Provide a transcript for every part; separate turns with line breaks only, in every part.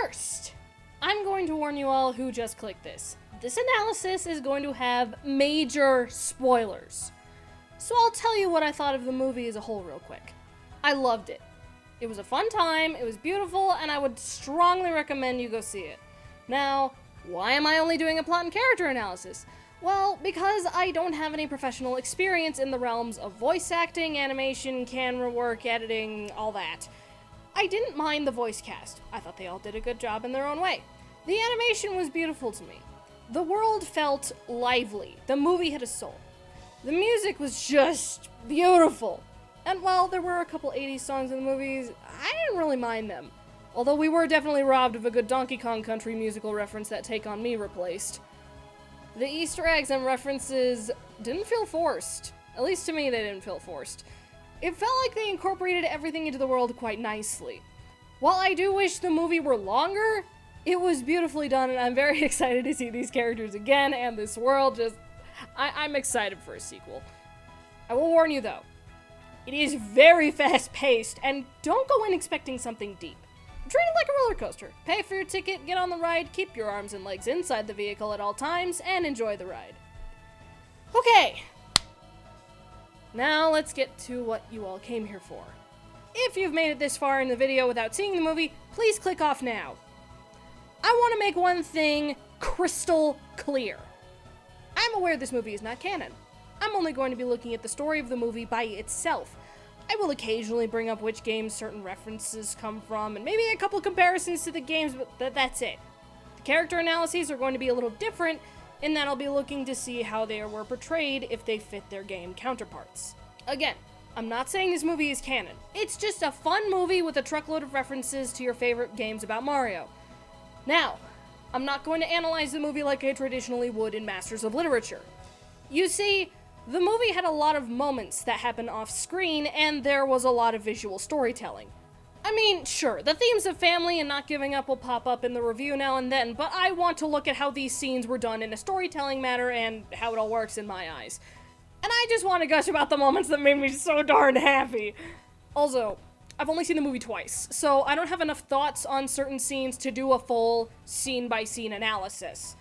First, I'm going to warn you all who just clicked this. This analysis is going to have major spoilers. So I'll tell you what I thought of the movie as a whole real quick. I loved it. It was a fun time, it was beautiful, and I would strongly recommend you go see it. Now, why am I only doing a plot and character analysis? Well, because I don't have any professional experience in the realms of voice acting, animation, camera work, editing, all that. I didn't mind the voice cast. I thought they all did a good job in their own way. The animation was beautiful to me. The world felt lively. The movie had a soul. The music was just beautiful. And while there were a couple 80s songs in the movies, I didn't really mind them. Although we were definitely robbed of a good Donkey Kong Country musical reference that Take On Me replaced. The Easter eggs and references didn't feel forced. At least to me, they didn't feel forced. It felt like they incorporated everything into the world quite nicely. While I do wish the movie were longer, it was beautifully done, and I'm very excited to see these characters again, and this world I'm excited for a sequel. I will warn you though, it is very fast-paced, and don't go in expecting something deep. Treat it like a roller coaster. Pay for your ticket, get on the ride, keep your arms and legs inside the vehicle at all times, and enjoy the ride. Okay. Now let's get to what you all came here for. If you've made it this far in the video without seeing the movie, please click off now. I want to make one thing crystal clear. I'm aware this movie is not canon. I'm only going to be looking at the story of the movie by itself. I will occasionally bring up which games certain references come from, and maybe a couple comparisons to the games, but that's it. The character analyses are going to be a little different, in that I'll be looking to see how they were portrayed if they fit their game counterparts. Again, I'm not saying this movie is canon. It's just a fun movie with a truckload of references to your favorite games about Mario. Now, I'm not going to analyze the movie like I traditionally would in Masters of Literature. You see, the movie had a lot of moments that happened off-screen, and there was a lot of visual storytelling. I mean, sure, the themes of family and not giving up will pop up in the review now and then, but I want to look at how these scenes were done in a storytelling manner and how it all works in my eyes. And I just want to gush about the moments that made me so darn happy. Also, I've only seen the movie twice, so I don't have enough thoughts on certain scenes to do a full scene-by-scene analysis.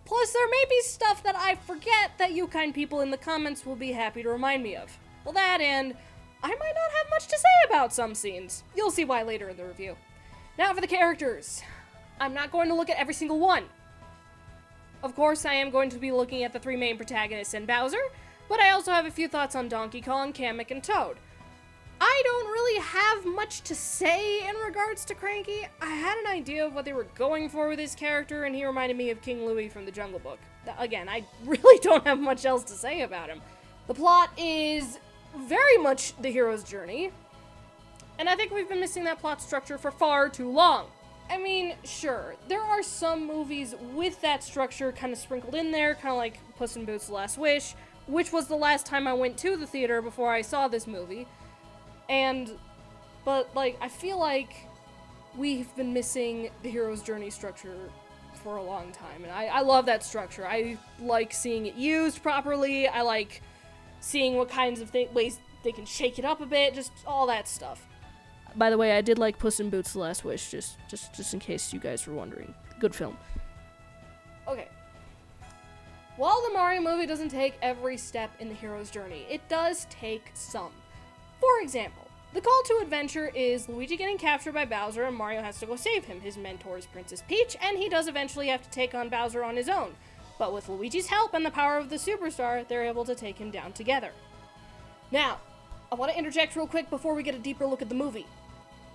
Plus, there may be stuff that I forget that you kind people in the comments will be happy to remind me of. Well, that and I might not have much to say about some scenes. You'll see why later in the review. Now for the characters. I'm not going to look at every single one. Of course, I am going to be looking at the three main protagonists and Bowser, but I also have a few thoughts on Donkey Kong, Kamek, and Toad. I don't really have much to say in regards to Cranky. I had an idea of what they were going for with his character, and he reminded me of King Louie from the Jungle Book. Again, I really don't have much else to say about him. The plot is very much the hero's journey, and I think we've been missing that plot structure for far too long. I mean, sure, there are some movies with that structure kind of sprinkled in there, kind of like Puss in Boots: The Last Wish, which was the last time I went to the theater before I saw this movie. But I feel like we've been missing the hero's journey structure for a long time, and I love that structure. I like seeing it used properly. I like seeing what kinds of ways they can shake it up a bit, just all that stuff. By the way, I did like Puss in Boots: The Last Wish, just in case you guys were wondering. Good film. Okay. While the Mario movie doesn't take every step in the hero's journey, it does take some. For example, the call to adventure is Luigi getting captured by Bowser and Mario has to go save him. His mentor is Princess Peach, and he does eventually have to take on Bowser on his own. But with Luigi's help and the power of the Superstar, they're able to take him down together. Now, I want to interject real quick before we get a deeper look at the movie.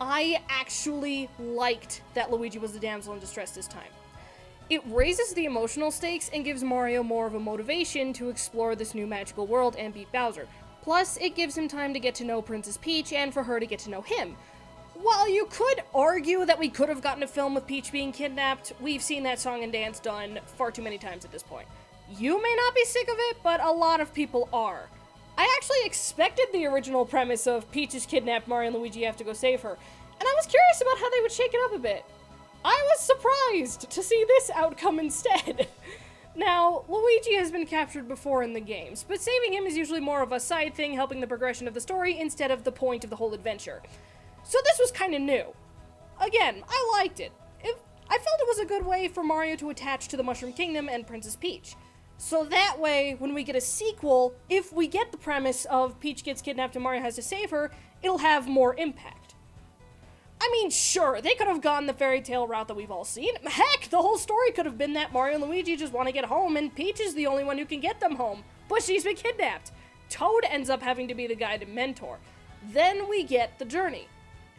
I actually liked that Luigi was the damsel in distress this time. It raises the emotional stakes and gives Mario more of a motivation to explore this new magical world and beat Bowser. Plus, it gives him time to get to know Princess Peach and for her to get to know him. While you could argue that we could have gotten a film with Peach being kidnapped, we've seen that song and dance done far too many times at this point. You may not be sick of it, but a lot of people are. I actually expected the original premise of Peach is kidnapped, Mario and Luigi have to go save her, and I was curious about how they would shake it up a bit. I was surprised to see this outcome instead. Now, Luigi has been captured before in the games, but saving him is usually more of a side thing helping the progression of the story instead of the point of the whole adventure. So this was kind of new. Again, I liked it. It I felt it was a good way for Mario to attach to the Mushroom Kingdom and Princess Peach. So that way, when we get a sequel, if we get the premise of Peach gets kidnapped and Mario has to save her, it'll have more impact. I mean, sure, they could have gone the fairy tale route that we've all seen. Heck, the whole story could have been that Mario and Luigi just want to get home and Peach is the only one who can get them home, but she's been kidnapped. Toad ends up having to be the guide and mentor. Then we get the journey.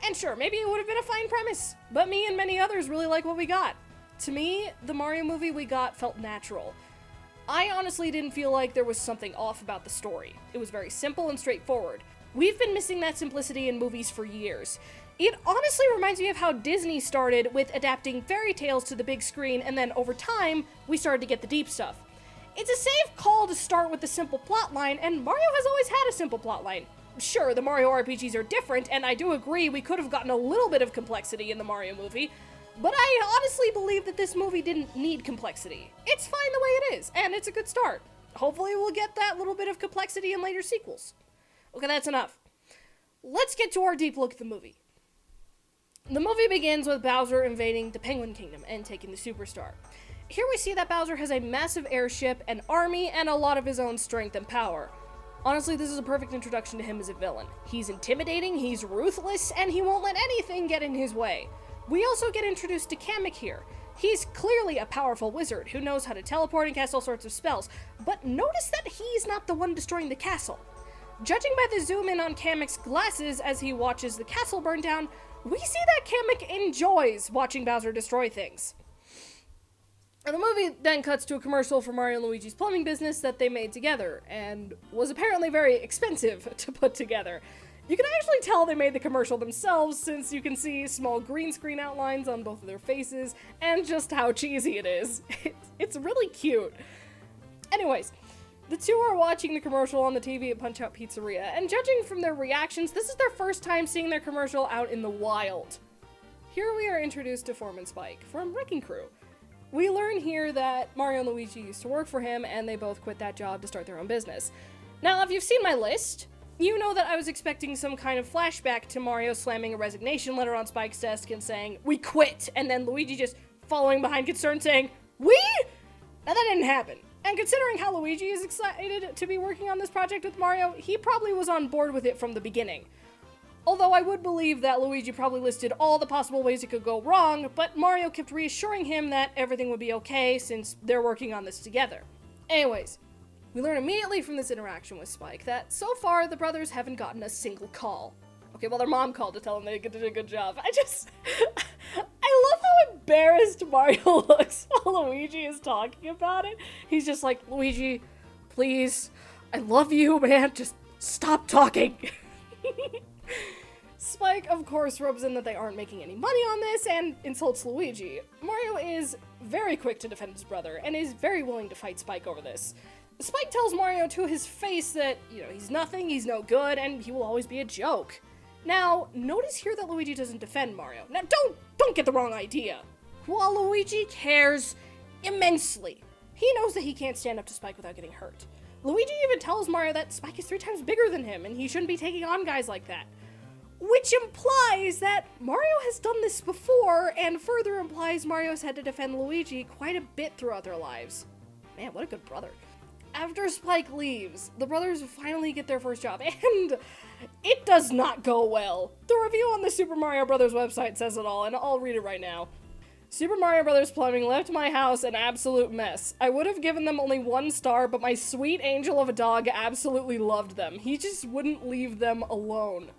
And sure, maybe it would have been a fine premise, but me and many others really like what we got. To me, the Mario movie we got felt natural. I honestly didn't feel like there was something off about the story. It was very simple and straightforward. We've been missing that simplicity in movies for years. It honestly reminds me of how Disney started with adapting fairy tales to the big screen, and then over time, we started to get the deep stuff. It's a safe call to start with the simple plotline, and Mario has always had a simple plotline. Sure, the Mario RPGs are different, and I do agree we could have gotten a little bit of complexity in the Mario movie, but I honestly believe that this movie didn't need complexity. It's fine the way it is, and it's a good start. Hopefully we'll get that little bit of complexity in later sequels. Okay, that's enough. Let's get to our deep look at the movie. The movie begins with Bowser invading the Penguin Kingdom and taking the Superstar. Here we see that Bowser has a massive airship, an army, and a lot of his own strength and power. Honestly, this is a perfect introduction to him as a villain. He's intimidating, he's ruthless, and he won't let anything get in his way. We also get introduced to Kamek here. He's clearly a powerful wizard who knows how to teleport and cast all sorts of spells, but notice that he's not the one destroying the castle. Judging by the zoom in on Kamek's glasses as he watches the castle burn down, we see that Kamek enjoys watching Bowser destroy things. And the movie then cuts to a commercial for Mario and Luigi's plumbing business that they made together, and was apparently very expensive to put together. You can actually tell they made the commercial themselves, since you can see small green screen outlines on both of their faces, and just how cheesy it is. It's really cute. Anyways, the two are watching the commercial on the TV at Punch-Out Pizzeria, and judging from their reactions, this is their first time seeing their commercial out in the wild. Here we are introduced to Foreman Spike from Wrecking Crew. We learn here that Mario and Luigi used to work for him, and they both quit that job to start their own business. Now, if you've seen my list, you know that I was expecting some kind of flashback to Mario slamming a resignation letter on Spike's desk and saying, "We quit," and then Luigi just following behind concerned saying, "We?" Now that didn't happen. And considering how Luigi is excited to be working on this project with Mario, he probably was on board with it from the beginning. Although I would believe that Luigi probably listed all the possible ways it could go wrong, but Mario kept reassuring him that everything would be okay since they're working on this together. Anyways, we learn immediately from this interaction with Spike that so far the brothers haven't gotten a single call. Okay, well, their mom called to tell them they did a good job. I love how embarrassed Mario looks while Luigi is talking about it. He's just like, "Luigi, please, I love you, man, just stop talking." Spike, of course, rubs in that they aren't making any money on this and insults Luigi. Mario is very quick to defend his brother and is very willing to fight Spike over this. Spike tells Mario to his face that, he's nothing, he's no good, and he will always be a joke. Now, notice here that Luigi doesn't defend Mario. Now, don't get the wrong idea. While Luigi cares immensely, he knows that he can't stand up to Spike without getting hurt. Luigi even tells Mario that Spike is 3 times bigger than him, and he shouldn't be taking on guys like that. Which implies that Mario has done this before, and further implies Mario's had to defend Luigi quite a bit throughout their lives. Man, what a good brother. After Spike leaves, the brothers finally get their first job, and it does not go well. The review on the Super Mario Bros. Website says it all, and I'll read it right now. Super Mario Bros. Plumbing left my house an absolute mess. I would have given them only 1 star, but my sweet angel of a dog absolutely loved them. He just wouldn't leave them alone.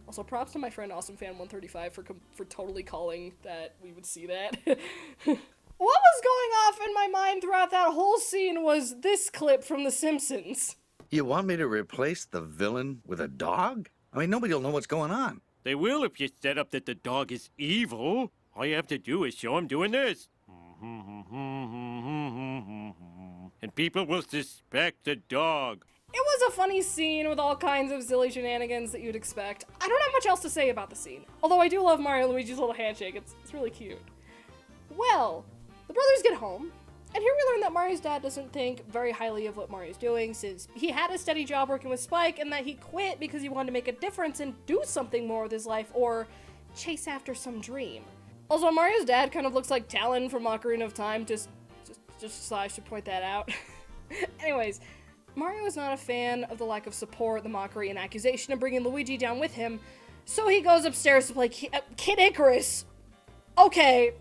Also, props to my friend AwesomeFan135 for totally calling that we would see that. What was going off in my mind throughout that whole scene was this clip from The Simpsons.
You want me to replace the villain with a dog? I mean, nobody will know what's going on.
They will if you set up that the dog is evil. All you have to do is show him doing this. And people will suspect the dog.
It was a funny scene with all kinds of silly shenanigans that you'd expect. I don't have much else to say about the scene. Although I do love Mario and Luigi's little handshake. It's really cute. Well, the brothers get home, and here we learn that Mario's dad doesn't think very highly of what Mario's doing, since he had a steady job working with Spike, and that he quit because he wanted to make a difference and do something more with his life, or chase after some dream. Also, Mario's dad kind of looks like Talon from Ocarina of Time, just so I should point that out. Anyways, Mario is not a fan of the lack of support, the mockery, and accusation of bringing Luigi down with him, so he goes upstairs to play Kid Icarus. Okay.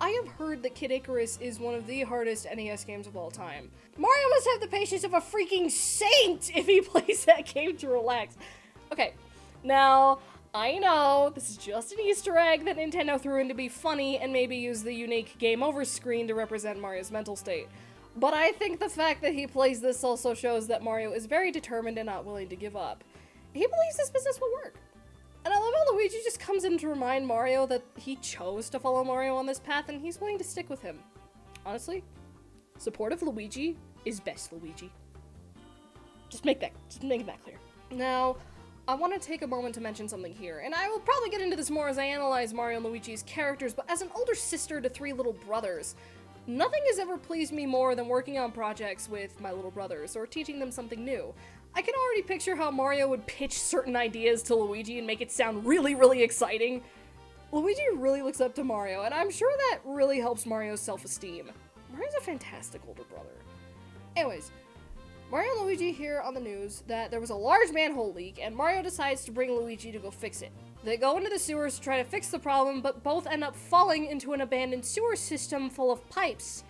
I have heard that Kid Icarus is one of the hardest NES games of all time. Mario must have the patience of a freaking saint if he plays that game to relax. Okay, now, I know this is just an Easter egg that Nintendo threw in to be funny and maybe use the unique game over screen to represent Mario's mental state. But I think the fact that he plays this also shows that Mario is very determined and not willing to give up. He believes this business will work. And I love how Luigi just comes in to remind Mario that he chose to follow Mario on this path and he's willing to stick with him. Honestly, supportive Luigi is best Luigi. Just making that clear. Now, I want to take a moment to mention something here, and I will probably get into this more as I analyze Mario and Luigi's characters, but as an older sister to 3 little brothers, nothing has ever pleased me more than working on projects with my little brothers, or teaching them something new. I can already picture how Mario would pitch certain ideas to Luigi and make it sound really, really exciting. Luigi really looks up to Mario, and I'm sure that really helps Mario's self-esteem. Mario's a fantastic older brother. Anyways, Mario and Luigi hear on the news that there was a large manhole leak, and Mario decides to bring Luigi to go fix it. They go into the sewers to try to fix the problem, but both end up falling into an abandoned sewer system full of pipes,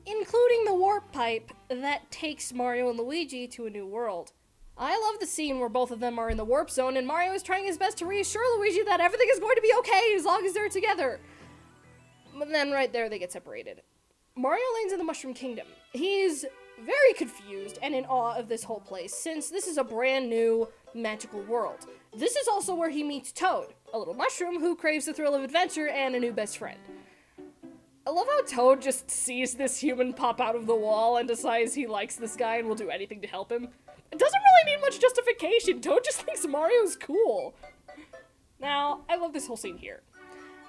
including the warp pipe that takes Mario and Luigi to a new world. I love the scene where both of them are in the warp zone, and Mario is trying his best to reassure Luigi that everything is going to be okay as long as they're together. But then right there, they get separated. Mario lands in the Mushroom Kingdom. He's very confused and in awe of this whole place, since this is a brand new magical world. This is also where he meets Toad, a little mushroom who craves the thrill of adventure and a new best friend. I love how Toad just sees this human pop out of the wall and decides he likes this guy and will do anything to help him. It doesn't really need much justification. Toad just thinks Mario's cool. Now, I love this whole scene here.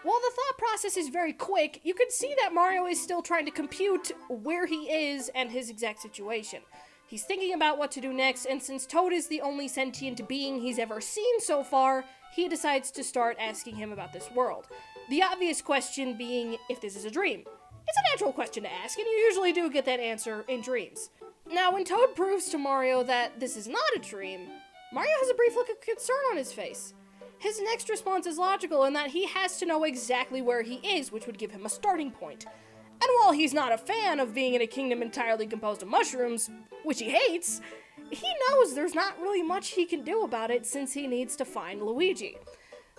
While the thought process is very quick, you can see that Mario is still trying to compute where he is and his exact situation. He's thinking about what to do next, and since Toad is the only sentient being he's ever seen so far, he decides to start asking him about this world. The obvious question being if this is a dream. It's a natural question to ask, and you usually do get that answer in dreams. Now, when Toad proves to Mario that this is not a dream, Mario has a brief look of concern on his face. His next response is logical in that he has to know exactly where he is, which would give him a starting point. And while he's not a fan of being in a kingdom entirely composed of mushrooms, which he hates, he knows there's not really much he can do about it since he needs to find Luigi.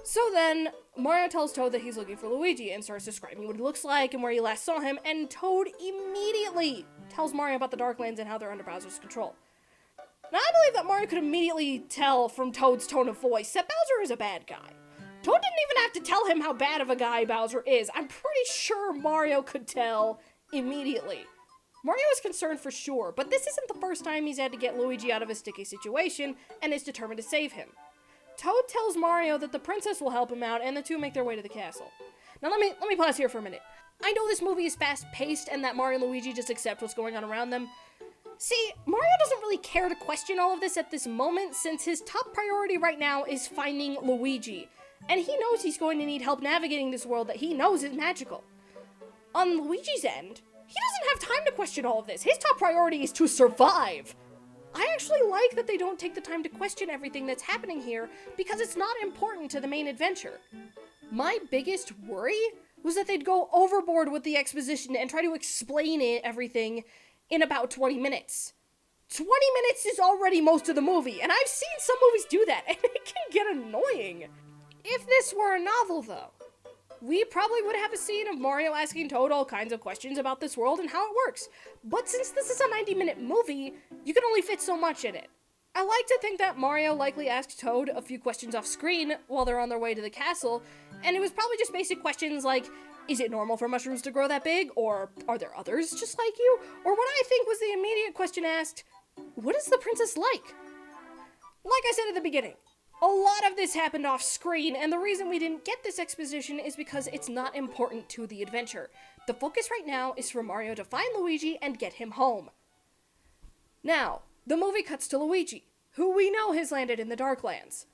So then, Mario tells Toad that he's looking for Luigi and starts describing what he looks like and where he last saw him, and Toad immediately tells Mario about the Darklands and how they're under Bowser's control. Now, I believe that Mario could immediately tell from Toad's tone of voice that Bowser is a bad guy. Toad didn't even have to tell him how bad of a guy Bowser is. I'm pretty sure Mario could tell immediately. Mario is concerned for sure, but this isn't the first time he's had to get Luigi out of a sticky situation and is determined to save him. Toad tells Mario that the princess will help him out, and the two make their way to the castle. Now let me pause here for a minute. I know this movie is fast-paced and that Mario and Luigi just accept what's going on around them. See, Mario doesn't really care to question all of this at this moment, since his top priority right now is finding Luigi, and he knows he's going to need help navigating this world that he knows is magical. On Luigi's end, he doesn't have time to question all of this. His top priority is to survive. I actually like that they don't take the time to question everything that's happening here, because it's not important to the main adventure. My biggest worry was that they'd go overboard with the exposition and try to explain everything in about 20 minutes. 20 minutes is already most of the movie, and I've seen some movies do that, and it can get annoying. If this were a novel, though, we probably would have a scene of Mario asking Toad all kinds of questions about this world and how it works. But since this is a 90-minute movie, you can only fit so much in it. I like to think that Mario likely asked Toad a few questions off screen while they're on their way to the castle, and it was probably just basic questions like, is it normal for mushrooms to grow that big? Or are there others just like you? Or what I think was the immediate question asked, what is the princess like? Like I said at the beginning, a lot of this happened off screen, and the reason we didn't get this exposition is because it's not important to the adventure. The focus right now is for Mario to find Luigi and get him home. Now, the movie cuts to Luigi, who we know has landed in the Darklands.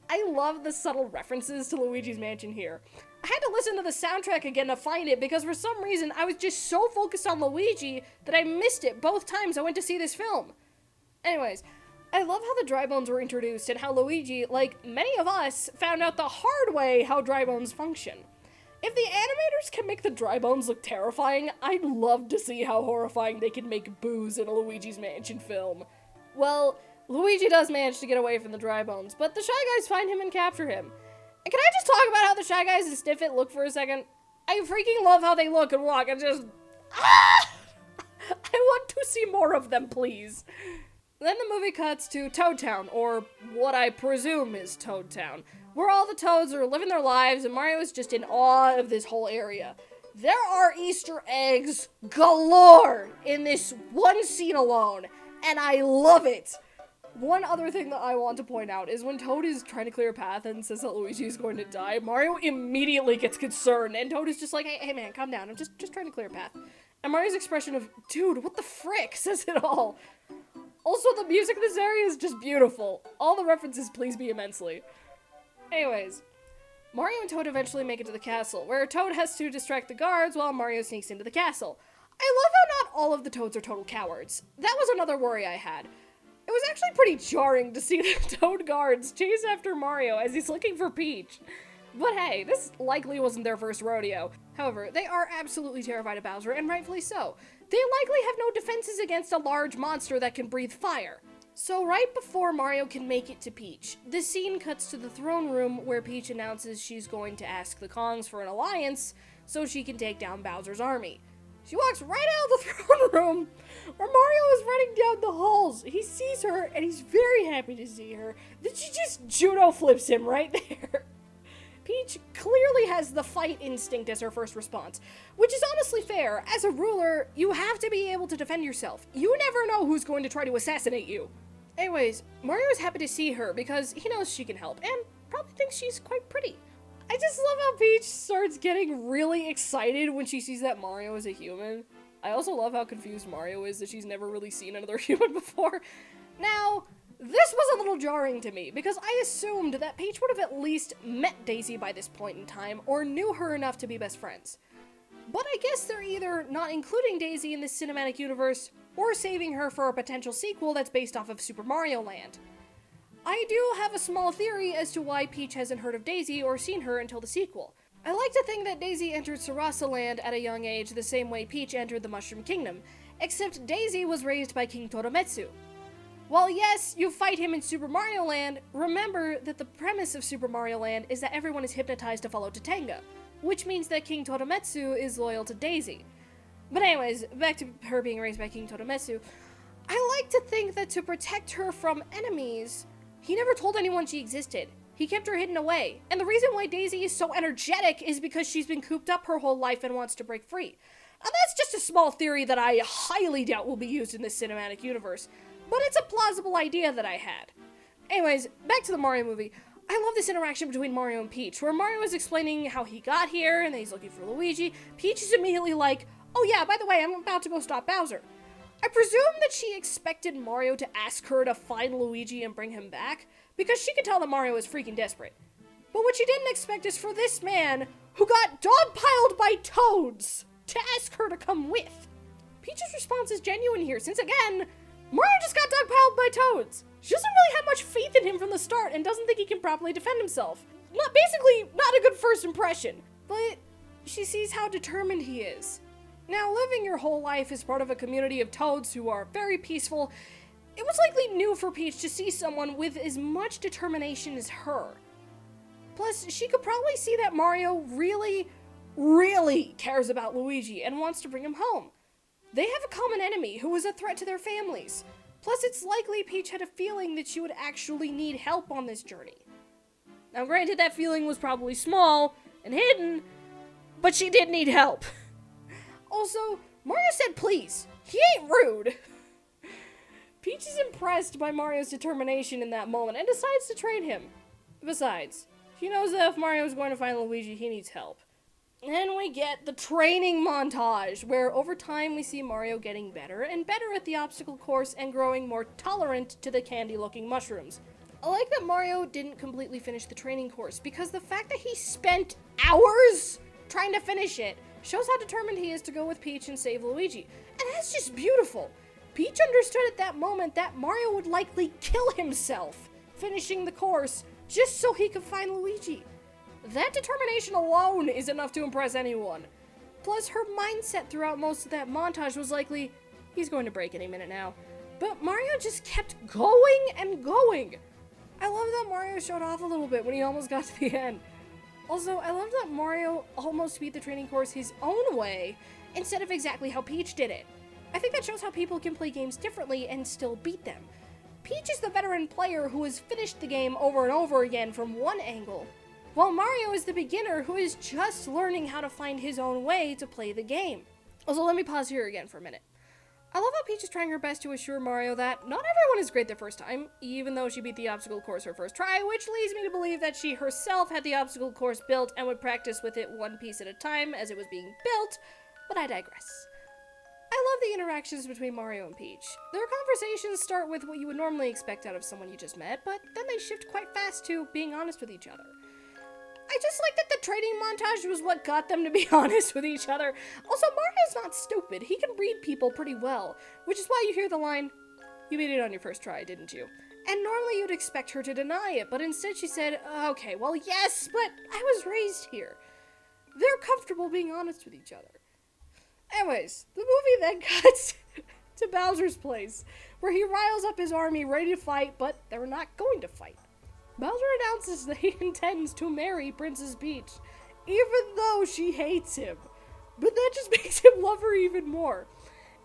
I love the subtle references to Luigi's Mansion here. I had to listen to the soundtrack again to find it because for some reason I was just so focused on Luigi that I missed it both times I went to see this film. Anyways, I love how the dry bones were introduced and how Luigi, like many of us, found out the hard way how dry bones function. If the animators can make the dry bones look terrifying, I'd love to see how horrifying they can make Booze in a Luigi's Mansion film. Well, Luigi does manage to get away from the dry bones, but the Shy Guys find him and capture him. And can I just talk about how the Shy Guys and Sniffit look for a second? I freaking love how they look and walk and just... Ah! I want to see more of them, please. Then the movie cuts to Toad Town, or what I presume is Toad Town, where all the Toads are living their lives and Mario is just in awe of this whole area. There are Easter eggs galore in this one scene alone, and I love it. One other thing that I want to point out is when Toad is trying to clear a path and says that Luigi is going to die, Mario immediately gets concerned, and Toad is just like, hey man, calm down, I'm just trying to clear a path. And Mario's expression of, dude, what the frick, says it all. Also, the music in this area is just beautiful. All the references please me immensely. Anyways, Mario and Toad eventually make it to the castle, where Toad has to distract the guards while Mario sneaks into the castle. I love how not all of the Toads are total cowards. That was another worry I had. It was actually pretty jarring to see the Toad guards chase after Mario as he's looking for Peach. But hey, this likely wasn't their first rodeo. However, they are absolutely terrified of Bowser, and rightfully so. They likely have no defenses against a large monster that can breathe fire. So right before Mario can make it to Peach, the scene cuts to the throne room where Peach announces she's going to ask the Kongs for an alliance so she can take down Bowser's army. She walks right out of the throne room where Mario is running down the halls. He sees her and he's very happy to see her. Then she just judo flips him right there. Peach clearly has the fight instinct as her first response, which is honestly fair. As a ruler, you have to be able to defend yourself. You never know who's going to try to assassinate you. Anyways, Mario is happy to see her because he knows she can help and probably thinks she's quite pretty. I just love how Peach starts getting really excited when she sees that Mario is a human. I also love how confused Mario is that she's never really seen another human before. Now, this was a little jarring to me, because I assumed that Peach would have at least met Daisy by this point in time, or knew her enough to be best friends. But I guess they're either not including Daisy in this cinematic universe, or saving her for a potential sequel that's based off of Super Mario Land. I do have a small theory as to why Peach hasn't heard of Daisy or seen her until the sequel. I like to think that Daisy entered Sarasa Land at a young age the same way Peach entered the Mushroom Kingdom, except Daisy was raised by King Torometsu. While yes, you fight him in Super Mario Land, remember that the premise of Super Mario Land is that everyone is hypnotized to follow Totanga, which means that King Torometsu is loyal to Daisy. But anyways, back to her being raised by King Torometsu, I like to think that to protect her from enemies, he never told anyone she existed. He kept her hidden away, and the reason why Daisy is so energetic is because she's been cooped up her whole life and wants to break free. And that's just a small theory that I highly doubt will be used in this cinematic universe, but it's a plausible idea that I had. Anyways, back to the Mario movie. I love this interaction between Mario and Peach, where Mario is explaining how he got here and that he's looking for Luigi. Peach is immediately like, oh yeah, by the way, I'm about to go stop Bowser. I presume that she expected Mario to ask her to find Luigi and bring him back, because she could tell that Mario is freaking desperate. But what she didn't expect is for this man, who got dogpiled by toads, to ask her to come with. Peach's response is genuine here, since again, Mario just got dogpiled by toads. She doesn't really have much faith in him from the start and doesn't think he can properly defend himself. Basically, not a good first impression. But she sees how determined he is. Now, living your whole life as part of a community of toads who are very peaceful, it was likely new for Peach to see someone with as much determination as her. Plus, she could probably see that Mario really, really cares about Luigi and wants to bring him home. They have a common enemy who is a threat to their families. Plus, it's likely Peach had a feeling that she would actually need help on this journey. Now, granted, that feeling was probably small and hidden, but she did need help. Also, Mario said please. He ain't rude. Peach is impressed by Mario's determination in that moment and decides to train him. Besides, she knows that if Mario is going to find Luigi, he needs help. And we get the training montage, where over time we see Mario getting better and better at the obstacle course and growing more tolerant to the candy-looking mushrooms. I like that Mario didn't completely finish the training course, because the fact that he spent hours trying to finish it shows how determined he is to go with Peach and save Luigi. And that's just beautiful. Peach understood at that moment that Mario would likely kill himself finishing the course just so he could find Luigi. That determination alone is enough to impress anyone. Plus, her mindset throughout most of that montage was likely, he's going to break any minute now. But Mario just kept going and going. I love that Mario showed off a little bit when he almost got to the end. Also, I love that Mario almost beat the training course his own way, instead of exactly how Peach did it. I think that shows how people can play games differently and still beat them. Peach is the veteran player who has finished the game over and over again from one angle, while Mario is the beginner who is just learning how to find his own way to play the game. Also, let me pause here again for a minute. I love how Peach is trying her best to assure Mario that not everyone is great the first time, even though she beat the obstacle course her first try, which leads me to believe that she herself had the obstacle course built and would practice with it one piece at a time as it was being built, but I digress. I love the interactions between Mario and Peach. Their conversations start with what you would normally expect out of someone you just met, but then they shift quite fast to being honest with each other. I just like that the training montage was what got them to be honest with each other. Also, Mario's not stupid. He can read people pretty well, which is why you hear the line, "You beat it on your first try, didn't you?" And normally you'd expect her to deny it, but instead she said, "Okay, well, yes, but I was raised here." They're comfortable being honest with each other. Anyways, the movie then cuts to Bowser's place, where he riles up his army ready to fight, but they're not going to fight. Bowser announces that he intends to marry Princess Peach, even though she hates him. But that just makes him love her even more.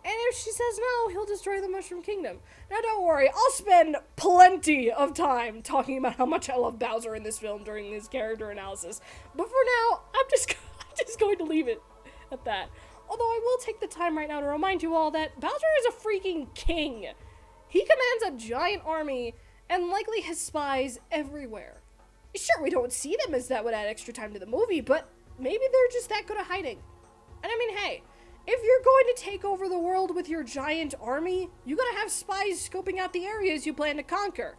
And if she says no, he'll destroy the Mushroom Kingdom. Now don't worry, I'll spend plenty of time talking about how much I love Bowser in this film during this character analysis. But for now, I'm just going to leave it at that. Although I will take the time right now to remind you all that Bowser is a freaking king. He commands a giant army and likely has spies everywhere. Sure, we don't see them as that would add extra time to the movie, but maybe they're just that good at hiding. And I mean, hey, if you're going to take over the world with your giant army, you gotta have spies scoping out the areas you plan to conquer.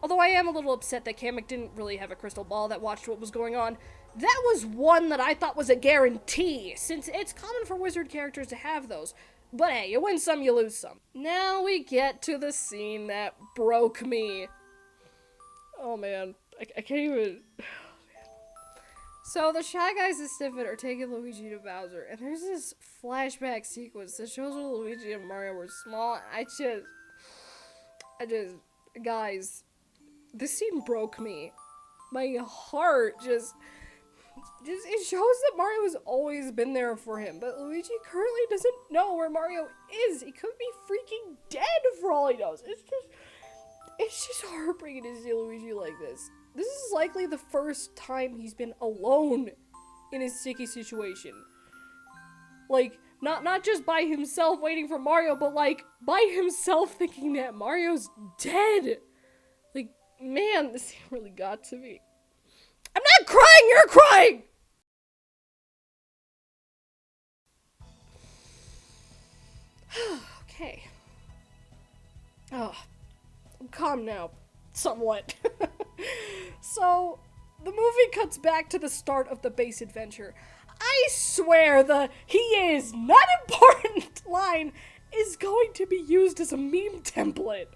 Although I am a little upset that Kamek didn't really have a crystal ball that watched what was going on. That was one that I thought was a guarantee, since it's common for wizard characters to have those. But hey, you win some, you lose some. Now we get to the scene that broke me. Oh man, I can't even... So the Shy Guys and Stiffit are taking Luigi to Bowser, and there's this flashback sequence that shows when Luigi and Mario were small. Guys, this scene broke me. My heart it shows that Mario has always been there for him, but Luigi currently doesn't know where Mario is. He could be freaking dead for all he knows. It's just heartbreaking to see Luigi like this. This is likely the first time he's been alone in a sticky situation. Like, not just by himself waiting for Mario, but like, by himself thinking that Mario's dead. Like, man, this really got to me. I'm not crying, you're crying! Okay. Oh, I'm calm now. Somewhat. So, the movie cuts back to the start of the base adventure. I swear the "he is not important" line is going to be used as a meme template.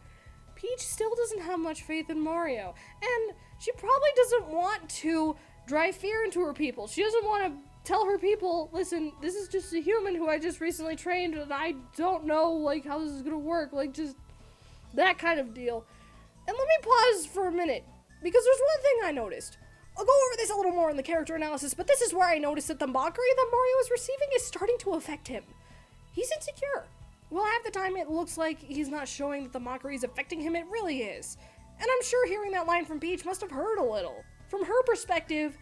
Peach still doesn't have much faith in Mario, and she probably doesn't want to drive fear into her people. She doesn't want to tell her people, listen, this is just a human who I just recently trained and I don't know, like, how this is gonna work, like, just that kind of deal. And let me pause for a minute, because there's one thing I noticed. I'll go over this a little more in the character analysis, but this is where I noticed that the mockery that Mario is receiving is starting to affect him. He's insecure. Well, half the time it looks like he's not showing that the mockery is affecting him, it really is. And I'm sure hearing that line from Peach must have hurt a little. From her perspective,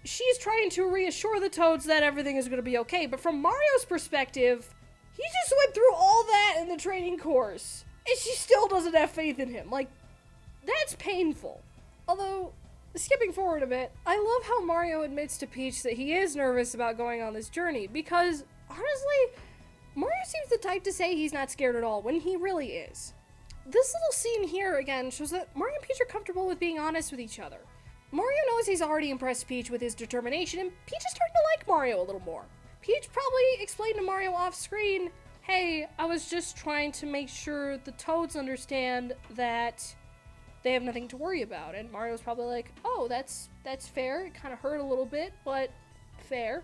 she's trying to reassure the Toads that everything is going to be okay, but from Mario's perspective, he just went through all that in the training course, and she still doesn't have faith in him. Like, that's painful. Although, skipping forward a bit, I love how Mario admits to Peach that he is nervous about going on this journey, because, honestly, Mario seems the type to say he's not scared at all when he really is. This little scene here, again, shows that Mario and Peach are comfortable with being honest with each other. Mario knows he's already impressed Peach with his determination, and Peach is starting to like Mario a little more. Peach probably explained to Mario off-screen, hey, I was just trying to make sure the Toads understand that they have nothing to worry about. And Mario's probably like, oh, that's fair. It kind of hurt a little bit, but fair.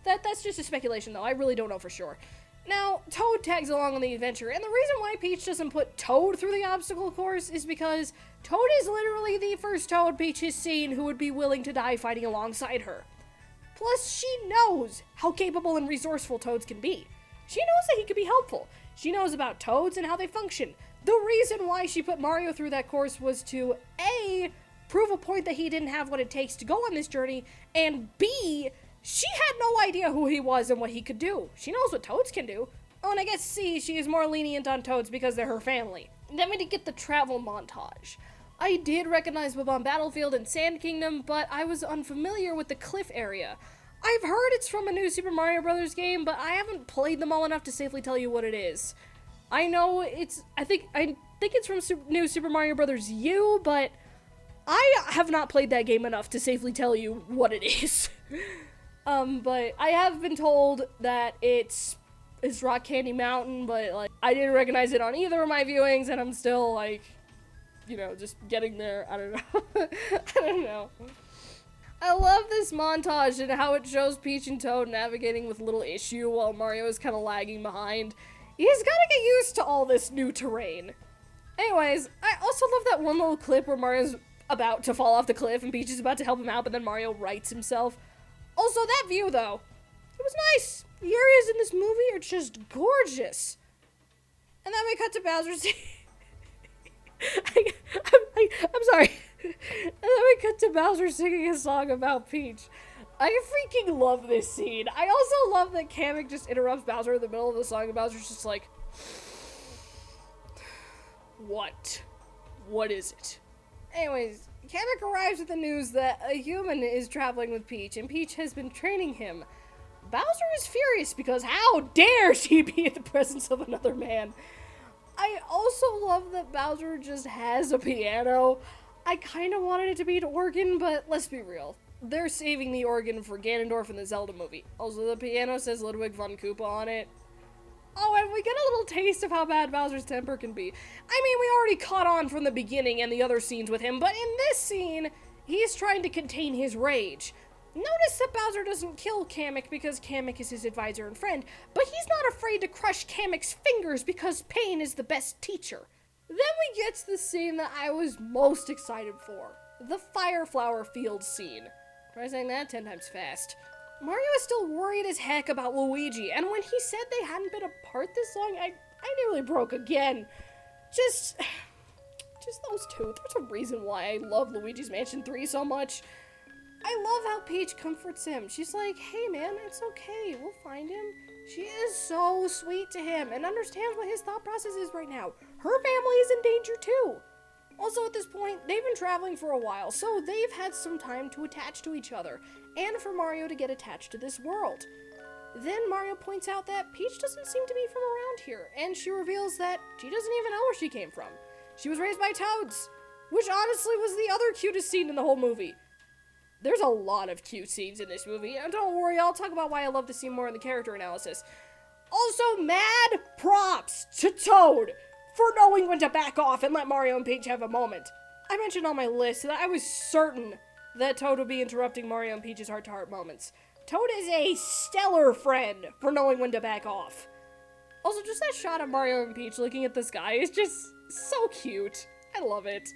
That's just a speculation, though. I really don't know for sure. Now, Toad tags along on the adventure, and the reason why Peach doesn't put Toad through the obstacle course is because Toad is literally the first Toad Peach has seen who would be willing to die fighting alongside her. Plus, she knows how capable and resourceful Toads can be. She knows that he can be helpful. She knows about Toads and how they function. The reason why she put Mario through that course was to, A, prove a point that he didn't have what it takes to go on this journey, and B, she had no idea who he was and what he could do. She knows what Toads can do. Oh, and I guess C, she is more lenient on Toads because they're her family. Then we did get the travel montage. I did recognize Bob-omb Battlefield and Sand Kingdom, but I was unfamiliar with the cliff area. I've heard it's from a new Super Mario Bros. Game, but I haven't played them all enough to safely tell you what it is. I know I think it's from new Super Mario Bros. U, but I have not played that game enough to safely tell you what it is. But I have been told that it's Rock Candy Mountain, but, like, I didn't recognize it on either of my viewings, and I'm still, like, you know, just getting there. I don't know. I don't know. I love this montage and how it shows Peach and Toad navigating with little issue while Mario is kind of lagging behind. He's gotta get used to all this new terrain. Anyways, I also love that one little clip where Mario's about to fall off the cliff and Peach is about to help him out, but then Mario rights himself. Also, that view, though, it was nice. The areas in this movie are just gorgeous. And then we cut to Bowser's... I'm sorry. And then we cut to Bowser singing a song about Peach. I freaking love this scene. I also love that Kamek just interrupts Bowser in the middle of the song and Bowser's just like... What? What is it? Anyways, Kamek arrives with the news that a human is traveling with Peach, and Peach has been training him. Bowser is furious because how dare she be in the presence of another man? I also love that Bowser just has a piano. I kind of wanted it to be an organ, but let's be real. They're saving the organ for Ganondorf in the Zelda movie. Also, the piano says Ludwig von Koopa on it. Oh, and we get a little taste of how bad Bowser's temper can be. I mean, we already caught on from the beginning and the other scenes with him, but in this scene, he's trying to contain his rage. Notice that Bowser doesn't kill Kamek because Kamek is his advisor and friend, but he's not afraid to crush Kamek's fingers because pain is the best teacher. Then we get to the scene that I was most excited for. The Fire Flower Field scene. Try saying that 10 times fast. Mario is still worried as heck about Luigi, and when he said they hadn't been apart this long, I nearly broke again. Just those two. There's a reason why I love Luigi's Mansion 3 so much. I love how Peach comforts him. She's like, hey man, it's okay, we'll find him. She is so sweet to him and understands what his thought process is right now. Her family is in danger too. Also, at this point, they've been traveling for a while, so they've had some time to attach to each other, and for Mario to get attached to this world. Then Mario points out that Peach doesn't seem to be from around here, and she reveals that she doesn't even know where she came from. She was raised by Toads, which honestly was the other cutest scene in the whole movie. There's a lot of cute scenes in this movie, and don't worry, I'll talk about why I love this scene more in the character analysis. Also, mad props to Toad for knowing when to back off and let Mario and Peach have a moment. I mentioned on my list that I was certain that Toad would be interrupting Mario and Peach's heart-to-heart moments. Toad is a stellar friend for knowing when to back off. Also, just that shot of Mario and Peach looking at the sky is just so cute. I love it.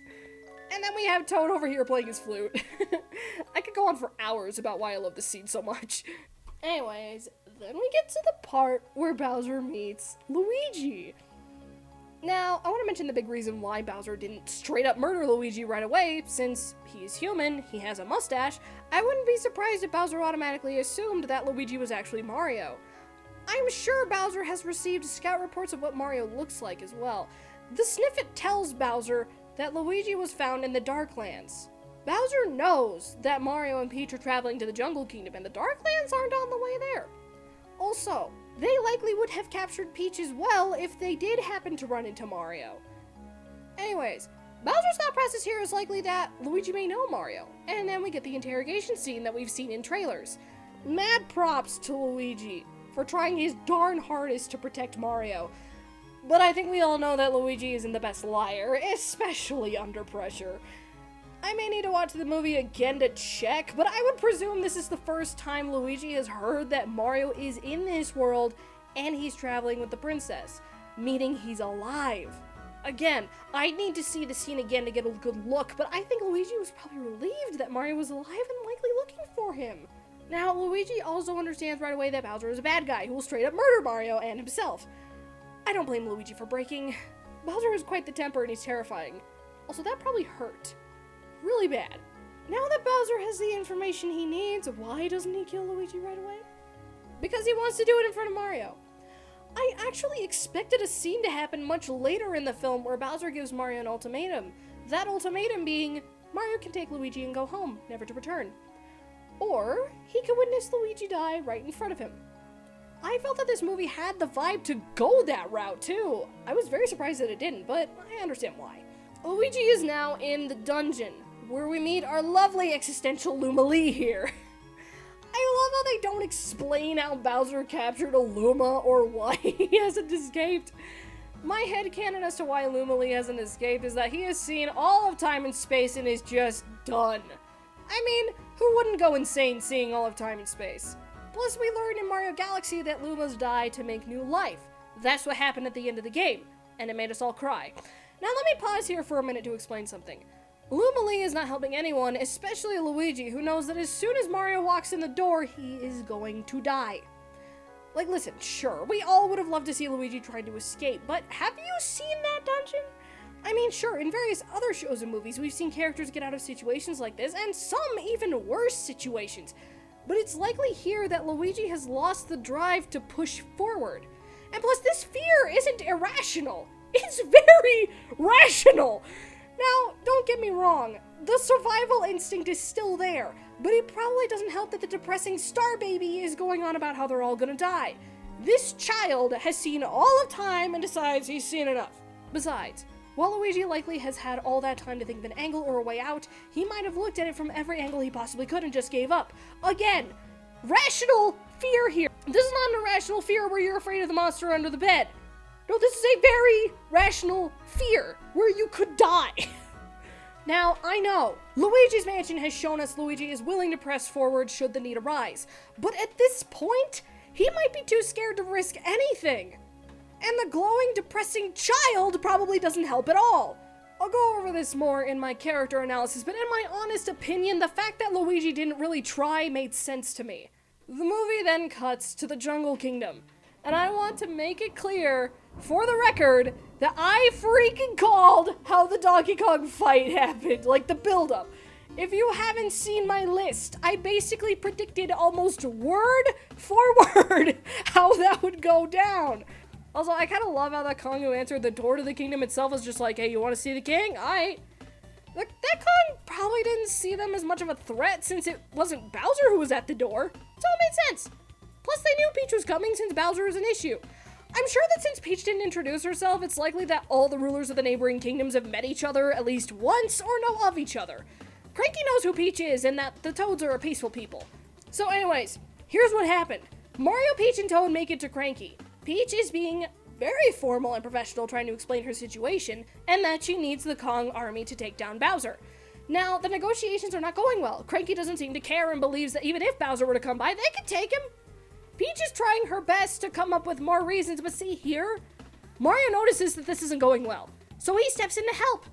And then we have Toad over here playing his flute. I could go on for hours about why I love this scene so much. Anyways, then we get to the part where Bowser meets Luigi. Now, I want to mention the big reason why Bowser didn't straight up murder Luigi right away. Since he's human, he has a mustache, I wouldn't be surprised if Bowser automatically assumed that Luigi was actually Mario. I'm sure Bowser has received scout reports of what Mario looks like as well. The snippet tells Bowser that Luigi was found in the Darklands. Bowser knows that Mario and Peach are traveling to the Jungle Kingdom, and the Darklands aren't on the way there. Also, they likely would have captured Peach as well if they did happen to run into Mario. Anyways, Bowser's thought process here is likely that Luigi may know Mario, and then we get the interrogation scene that we've seen in trailers. Mad props to Luigi for trying his darn hardest to protect Mario. But I think we all know that Luigi isn't the best liar, especially under pressure. I may need to watch the movie again to check, but I would presume this is the first time Luigi has heard that Mario is in this world and he's traveling with the princess, meaning he's alive. Again, I need to see the scene again to get a good look, but I think Luigi was probably relieved that Mario was alive and likely looking for him. Now, Luigi also understands right away that Bowser is a bad guy who will straight up murder Mario and himself. I don't blame Luigi for breaking. Bowser has quite the temper and he's terrifying. Also, that probably hurt. Really bad. Now that Bowser has the information he needs, why doesn't he kill Luigi right away? Because he wants to do it in front of Mario. I actually expected a scene to happen much later in the film where Bowser gives Mario an ultimatum. That ultimatum being, Mario can take Luigi and go home, never to return. Or, he could witness Luigi die right in front of him. I felt that this movie had the vibe to go that route too. I was very surprised that it didn't, but I understand why. Luigi is now in the dungeon, where we meet our lovely existential Luma Lee here. I love how they don't explain how Bowser captured a Luma or why he hasn't escaped. My headcanon as to why Luma Lee hasn't escaped is that he has seen all of time and space and is just done. I mean, who wouldn't go insane seeing all of time and space? Plus, we learned in Mario Galaxy that Lumas die to make new life. That's what happened at the end of the game, and it made us all cry. Now let me pause here for a minute to explain something. Luma Lee is not helping anyone, especially Luigi, who knows that as soon as Mario walks in the door, he is going to die. Like, listen, sure, we all would have loved to see Luigi trying to escape, but have you seen that dungeon? I mean, sure, in various other shows and movies, we've seen characters get out of situations like this, and some even worse situations. But it's likely here that Luigi has lost the drive to push forward. And plus, this fear isn't irrational. It's very rational. Now, don't get me wrong, the survival instinct is still there, but it probably doesn't help that the depressing star baby is going on about how they're all gonna die. This child has seen all of time and decides he's seen enough. Besides, while Luigi likely has had all that time to think of an angle or a way out, he might have looked at it from every angle he possibly could and just gave up. Again, rational fear here. This is not an irrational fear where you're afraid of the monster under the bed. No, this is a very rational fear where you could die. Now, I know, Luigi's Mansion has shown us Luigi is willing to press forward should the need arise, but at this point, he might be too scared to risk anything. And the glowing, depressing child probably doesn't help at all. I'll go over this more in my character analysis, but in my honest opinion, the fact that Luigi didn't really try made sense to me. The movie then cuts to the Jungle Kingdom, and I want to make it clear, for the record, that I freaking called how the Donkey Kong fight happened, like the build-up. If you haven't seen my list, I basically predicted almost word for word how that would go down. Also, I kind of love how that Kong who answered the door to the kingdom itself was just like, hey, you want to see the king? Aight. That Kong probably didn't see them as much of a threat since it wasn't Bowser who was at the door. So it made sense. Plus, they knew Peach was coming since Bowser was an issue. I'm sure that since Peach didn't introduce herself, it's likely that all the rulers of the neighboring kingdoms have met each other at least once or know of each other. Cranky knows who Peach is and that the Toads are a peaceful people. So anyways, here's what happened. Mario, Peach, and Toad make it to Cranky. Peach is being very formal and professional trying to explain her situation, and that she needs the Kong army to take down Bowser. Now, the negotiations are not going well. Cranky doesn't seem to care and believes that even if Bowser were to come by, they could take him. Peach is trying her best to come up with more reasons, but see here? Mario notices that this isn't going well, so he steps in to help.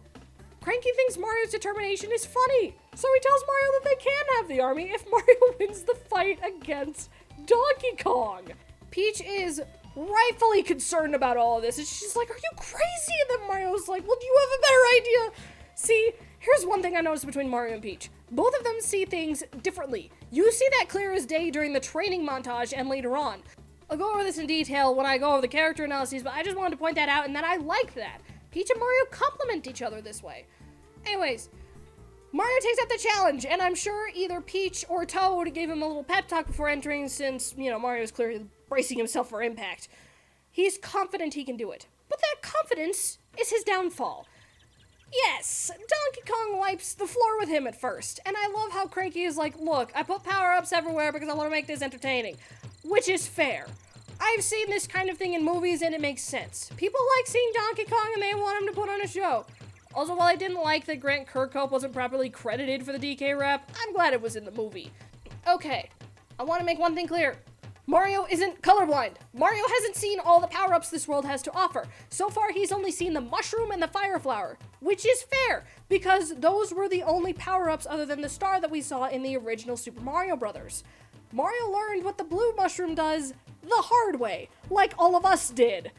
Cranky thinks Mario's determination is funny, so he tells Mario that they can have the army if Mario wins the fight against Donkey Kong. Peach is rightfully concerned about all of this, and she's like, are you crazy? And then Mario's like, well, do you have a better idea? See, here's one thing I noticed between Mario and Peach. Both of them see things differently. You see that clear as day during the training montage and later on. I'll go over this in detail when I go over the character analyses, but I just wanted to point that out and that I like that. Peach and Mario complement each other this way. Anyways, Mario takes up the challenge, and I'm sure either Peach or Toad gave him a little pep talk before entering since, Mario's clearly bracing himself for impact. He's confident he can do it. But that confidence is his downfall. Yes, Donkey Kong wipes the floor with him at first, and I love how Cranky is like, look, I put power-ups everywhere because I want to make this entertaining, which is fair. I've seen this kind of thing in movies and it makes sense. People like seeing Donkey Kong and they want him to put on a show. Also, while I didn't like that Grant Kirkhope wasn't properly credited for the DK rap, I'm glad it was in the movie. Okay, I want to make one thing clear. Mario isn't colorblind. Mario hasn't seen all the power-ups this world has to offer. So far, he's only seen the mushroom and the fire flower, which is fair, because those were the only power-ups other than the star that we saw in the original Super Mario Bros. Mario learned what the blue mushroom does the hard way, like all of us did.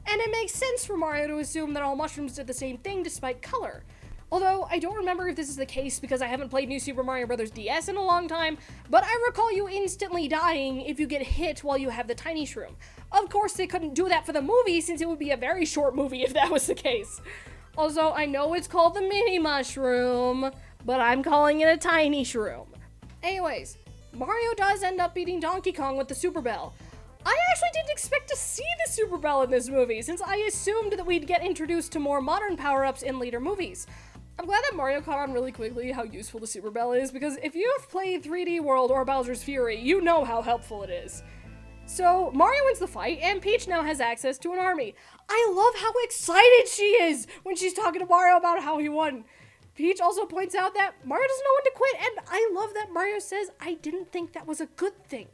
And it makes sense for Mario to assume that all mushrooms did the same thing despite color. Although, I don't remember if this is the case because I haven't played New Super Mario Bros. DS in a long time, but I recall you instantly dying if you get hit while you have the tiny shroom. Of course, they couldn't do that for the movie since it would be a very short movie if that was the case. Also, I know it's called the mini mushroom, but I'm calling it a tiny shroom. Anyways, Mario does end up beating Donkey Kong with the Super Bell. I actually didn't expect to see the Super Bell in this movie, since I assumed that we'd get introduced to more modern power-ups in later movies. I'm glad that Mario caught on really quickly how useful the Super Bell is, because if you've played 3D World or Bowser's Fury, you know how helpful it is. So, Mario wins the fight, and Peach now has access to an army. I love how excited she is when she's talking to Mario about how he won. Peach also points out that Mario doesn't know when to quit, and I love that Mario says, I didn't think that was a good thing.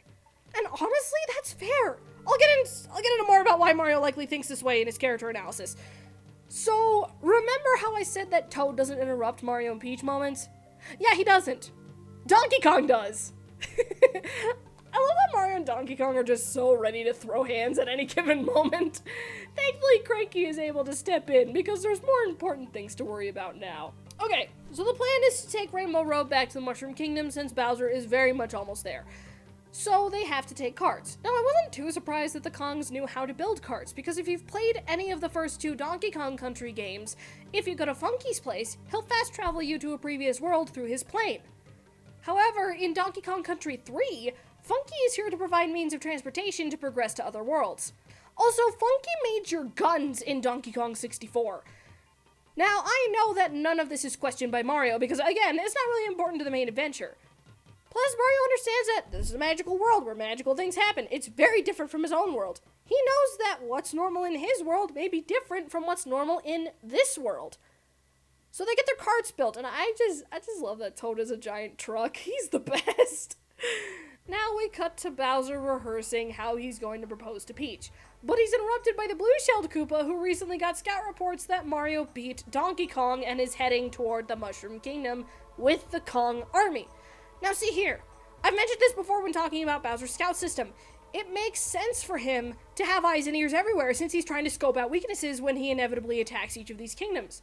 And honestly, that's fair. I'll get into more about why Mario likely thinks this way in his character analysis. So, remember how I said that Toad doesn't interrupt Mario and Peach moments? Yeah, he doesn't. Donkey Kong does. I love that Mario and Donkey Kong are just so ready to throw hands at any given moment. Thankfully, Cranky is able to step in because there's more important things to worry about now. Okay, so the plan is to take Rainbow Road back to the Mushroom Kingdom since Bowser is very much almost there. So they have to take carts. Now, I wasn't too surprised that the Kongs knew how to build carts, because if you've played any of the first two Donkey Kong Country games, if you go to Funky's place, he'll fast travel you to a previous world through his plane. However, in Donkey Kong Country 3, Funky is here to provide means of transportation to progress to other worlds. Also, Funky made your guns in Donkey Kong 64. Now, I know that none of this is questioned by Mario, because again, it's not really important to the main adventure. Plus, Mario understands that this is a magical world where magical things happen. It's very different from his own world. He knows that what's normal in his world may be different from what's normal in this world. So they get their carts built, and I just love that Toad is a giant truck. He's the best. Now we cut to Bowser rehearsing how he's going to propose to Peach. But he's interrupted by the blue-shelled Koopa, who recently got scout reports that Mario beat Donkey Kong and is heading toward the Mushroom Kingdom with the Kong army. Now see here, I've mentioned this before when talking about Bowser's scout system. It makes sense for him to have eyes and ears everywhere since he's trying to scope out weaknesses when he inevitably attacks each of these kingdoms.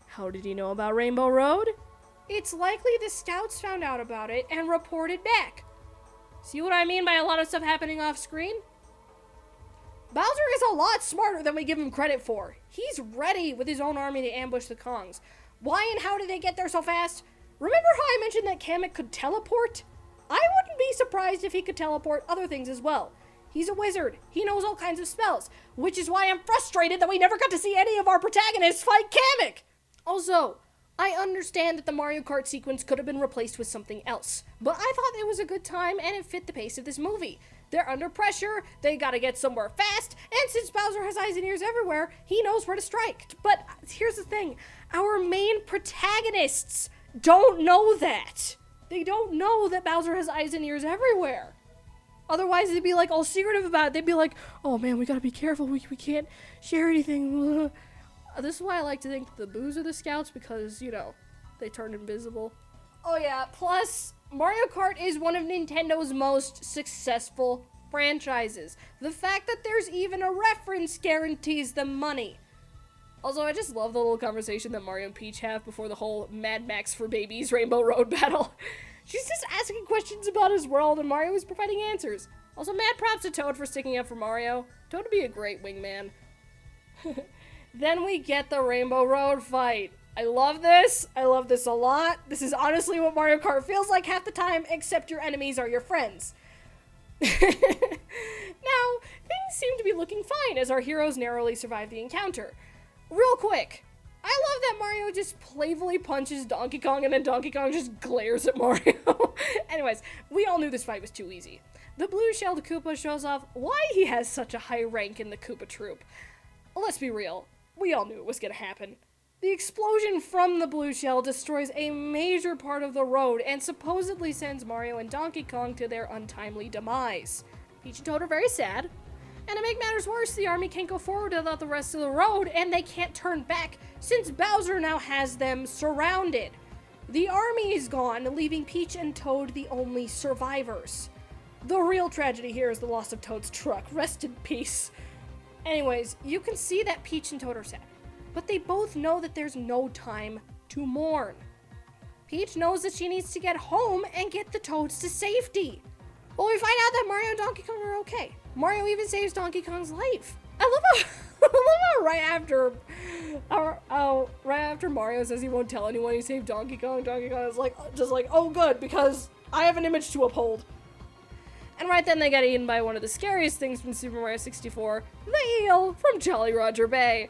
How did he know about Rainbow Road? It's likely the scouts found out about it and reported back. See what I mean by a lot of stuff happening off screen? Bowser is a lot smarter than we give him credit for. He's ready with his own army to ambush the Kongs. Why and how did they get there so fast? Remember how I mentioned that Kamek could teleport? I wouldn't be surprised if he could teleport other things as well. He's a wizard. He knows all kinds of spells, which is why I'm frustrated that we never got to see any of our protagonists fight Kamek. Also, I understand that the Mario Kart sequence could have been replaced with something else, but I thought it was a good time and it fit the pace of this movie. They're under pressure, they gotta get somewhere fast, and since Bowser has eyes and ears everywhere, he knows where to strike. But here's the thing, our main protagonists don't know that. They don't know that Bowser has eyes and ears everywhere. Otherwise, they'd be like all secretive about it. They'd be like, oh man, we gotta be careful, we can't share anything. This is why I like to think the Boos are the scouts, because, you know, they turn invisible. Oh yeah, plus, Mario Kart is one of Nintendo's most successful franchises. The fact that there's even a reference guarantees them money. Also, I just love the little conversation that Mario and Peach have before the whole Mad Max for Babies Rainbow Road battle. She's just asking questions about his world, and Mario is providing answers. Also, mad props to Toad for sticking up for Mario. Toad would be a great wingman. Then we get the Rainbow Road fight. I love this. I love this a lot. This is honestly what Mario Kart feels like half the time, except your enemies are your friends. Now, things seem to be looking fine as our heroes narrowly survive the encounter. Real quick, I love that Mario Mario just playfully punches Donkey Kong, and then Donkey Kong just glares at Mario. Anyways, we all knew this fight was too easy. The blue-shelled Koopa shows off why he has such a high rank in the Koopa troop. Let's be real, we all knew it was gonna happen. The explosion from the blue shell destroys a major part of the road and supposedly sends Mario and Donkey Kong to their untimely demise. Peach and Toad are very sad, and to make matters worse, the army can't go forward without the rest of the road, and they can't turn back since Bowser now has them surrounded. The army is gone, leaving Peach and Toad the only survivors. The real tragedy here is the loss of Toad's truck. Rest in peace. Anyways, you can see that Peach and Toad are sad, but they both know that there's no time to mourn. Peach knows that she needs to get home and get the Toads to safety. Well, we find out that Mario and Donkey Kong are okay. Mario even saves Donkey Kong's life. I love how right after Mario says he won't tell anyone he saved Donkey Kong is just like, oh good, because I have an image to uphold. And right then they get eaten by one of the scariest things from Super Mario 64, the eel from Jolly Roger Bay.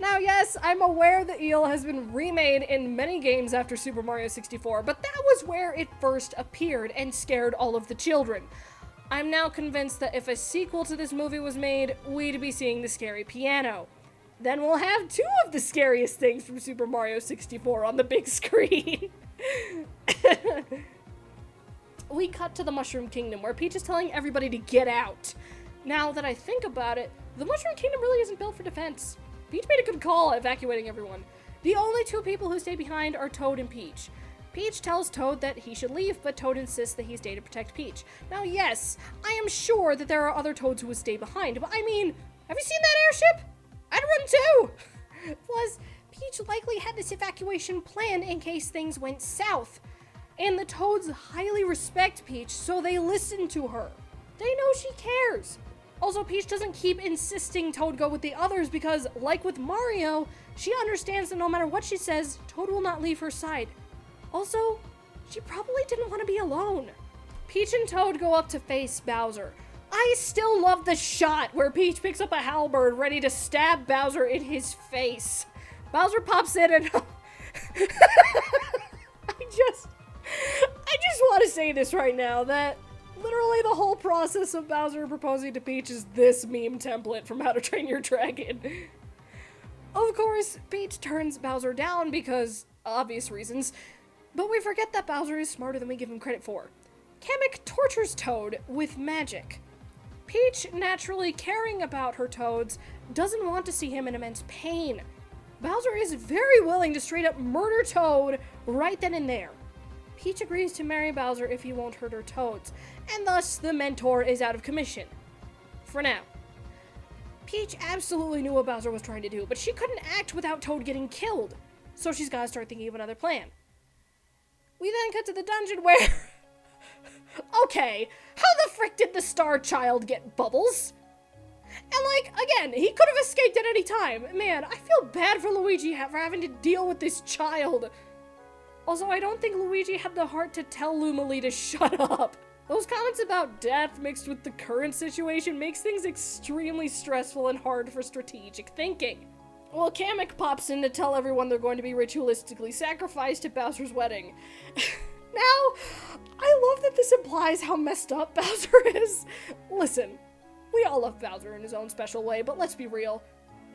Now yes, I'm aware the eel has been remade in many games after Super Mario 64, but that was where it first appeared and scared all of the children. I'm now convinced that if a sequel to this movie was made, we'd be seeing the scary piano. Then we'll have two of the scariest things from Super Mario 64 on the big screen. We cut to the Mushroom Kingdom, where Peach is telling everybody to get out. Now that I think about it, the Mushroom Kingdom really isn't built for defense. Peach made a good call evacuating everyone. The only two people who stay behind are Toad and Peach. Peach tells Toad that he should leave, but Toad insists that he stay to protect Peach. Now yes, I am sure that there are other Toads who would stay behind, but I mean, have you seen that airship? I'd run too! Plus, Peach likely had this evacuation planned in case things went south. And the Toads highly respect Peach, so they listen to her. They know she cares. Also, Peach doesn't keep insisting Toad go with the others because, like with Mario, she understands that no matter what she says, Toad will not leave her side. Also, she probably didn't want to be alone. Peach and Toad go up to face Bowser. I still love the shot where Peach picks up a halberd ready to stab Bowser in his face. Bowser pops in and... I just want to say this right now, that literally the whole process of Bowser proposing to Peach is this meme template from How to Train Your Dragon. Of course, Peach turns Bowser down because obvious reasons, but we forget that Bowser is smarter than we give him credit for. Kamek tortures Toad with magic. Peach, naturally caring about her Toads, doesn't want to see him in immense pain. Bowser is very willing to straight up murder Toad right then and there. Peach agrees to marry Bowser if he won't hurt her Toads, and thus the mentor is out of commission. For now. Peach absolutely knew what Bowser was trying to do, but she couldn't act without Toad getting killed, so she's gotta start thinking of another plan. We then cut to the dungeon where... Okay, how the frick did the Star Child get bubbles? And again, he could have escaped at any time. Man, I feel bad for Luigi for having to deal with this child. Also, I don't think Luigi had the heart to tell Lumali to shut up. Those comments about death mixed with the current situation makes things extremely stressful and hard for strategic thinking. Well, Kamek pops in to tell everyone they're going to be ritualistically sacrificed at Bowser's wedding. Now, I love that this implies how messed up Bowser is. Listen, we all love Bowser in his own special way, but let's be real.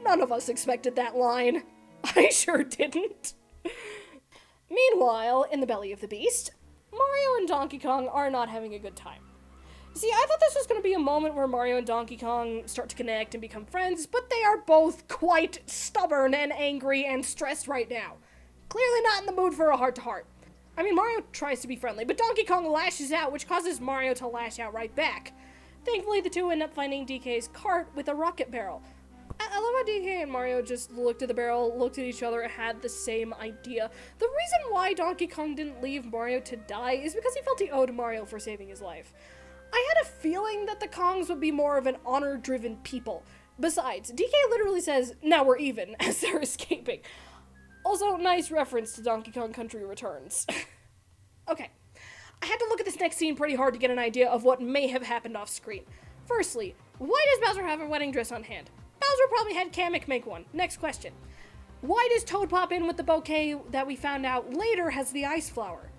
None of us expected that line. I sure didn't. Meanwhile, in the belly of the beast, Mario and Donkey Kong are not having a good time. See, I thought this was going to be a moment where Mario and Donkey Kong start to connect and become friends, but they are both quite stubborn and angry and stressed right now. Clearly not in the mood for a heart-to-heart. I mean, Mario tries to be friendly, but Donkey Kong lashes out, which causes Mario to lash out right back. Thankfully, the two end up finding DK's cart with a rocket barrel. I love how DK and Mario just looked at the barrel, looked at each other, and had the same idea. The reason why Donkey Kong didn't leave Mario to die is because he felt he owed Mario for saving his life. I had a feeling that the Kongs would be more of an honor-driven people. Besides, DK literally says, "Now we're even," as they're escaping. Also, nice reference to Donkey Kong Country Returns. Okay, I had to look at this next scene pretty hard to get an idea of what may have happened off screen. Firstly, why does Bowser have a wedding dress on hand? Bowser probably had Kamek make one. Next question. Why does Toad pop in with the bouquet that we found out later has the ice flower?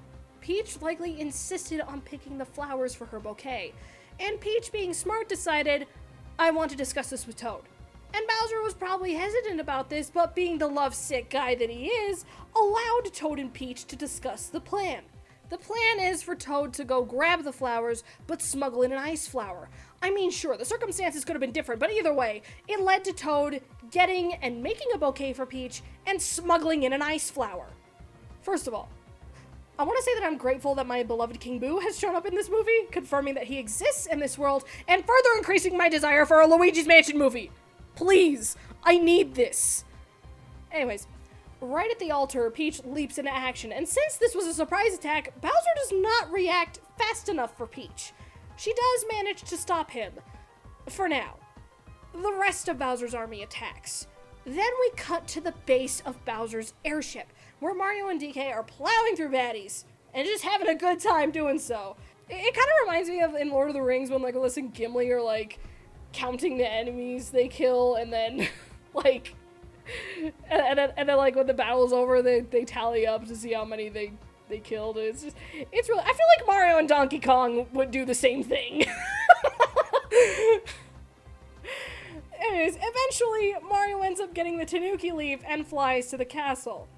Peach likely insisted on picking the flowers for her bouquet, and Peach, being smart, decided, I want to discuss this with Toad. And Bowser was probably hesitant about this, but being the lovesick guy that he is, allowed Toad and Peach to discuss the plan. The plan is for Toad to go grab the flowers, but smuggle in an ice flower. I mean, sure, the circumstances could have been different, but either way, it led to Toad getting and making a bouquet for Peach and smuggling in an ice flower. First of all, I want to say that I'm grateful that my beloved King Boo has shown up in this movie, confirming that he exists in this world, and further increasing my desire for a Luigi's Mansion movie. Please, I need this. Anyways, right at the altar, Peach leaps into action, and since this was a surprise attack, Bowser does not react fast enough for Peach. She does manage to stop him, for now. The rest of Bowser's army attacks. Then we cut to the base of Bowser's airship, where Mario and DK are plowing through baddies, and just having a good time doing so. It kind of reminds me of in Lord of the Rings when Legolas and Gimli are counting the enemies they kill, and then and then when the battle's over, they tally up to see how many they killed. It's really, I feel like Mario and Donkey Kong would do the same thing. Anyways, eventually Mario ends up getting the Tanuki leaf and flies to the castle.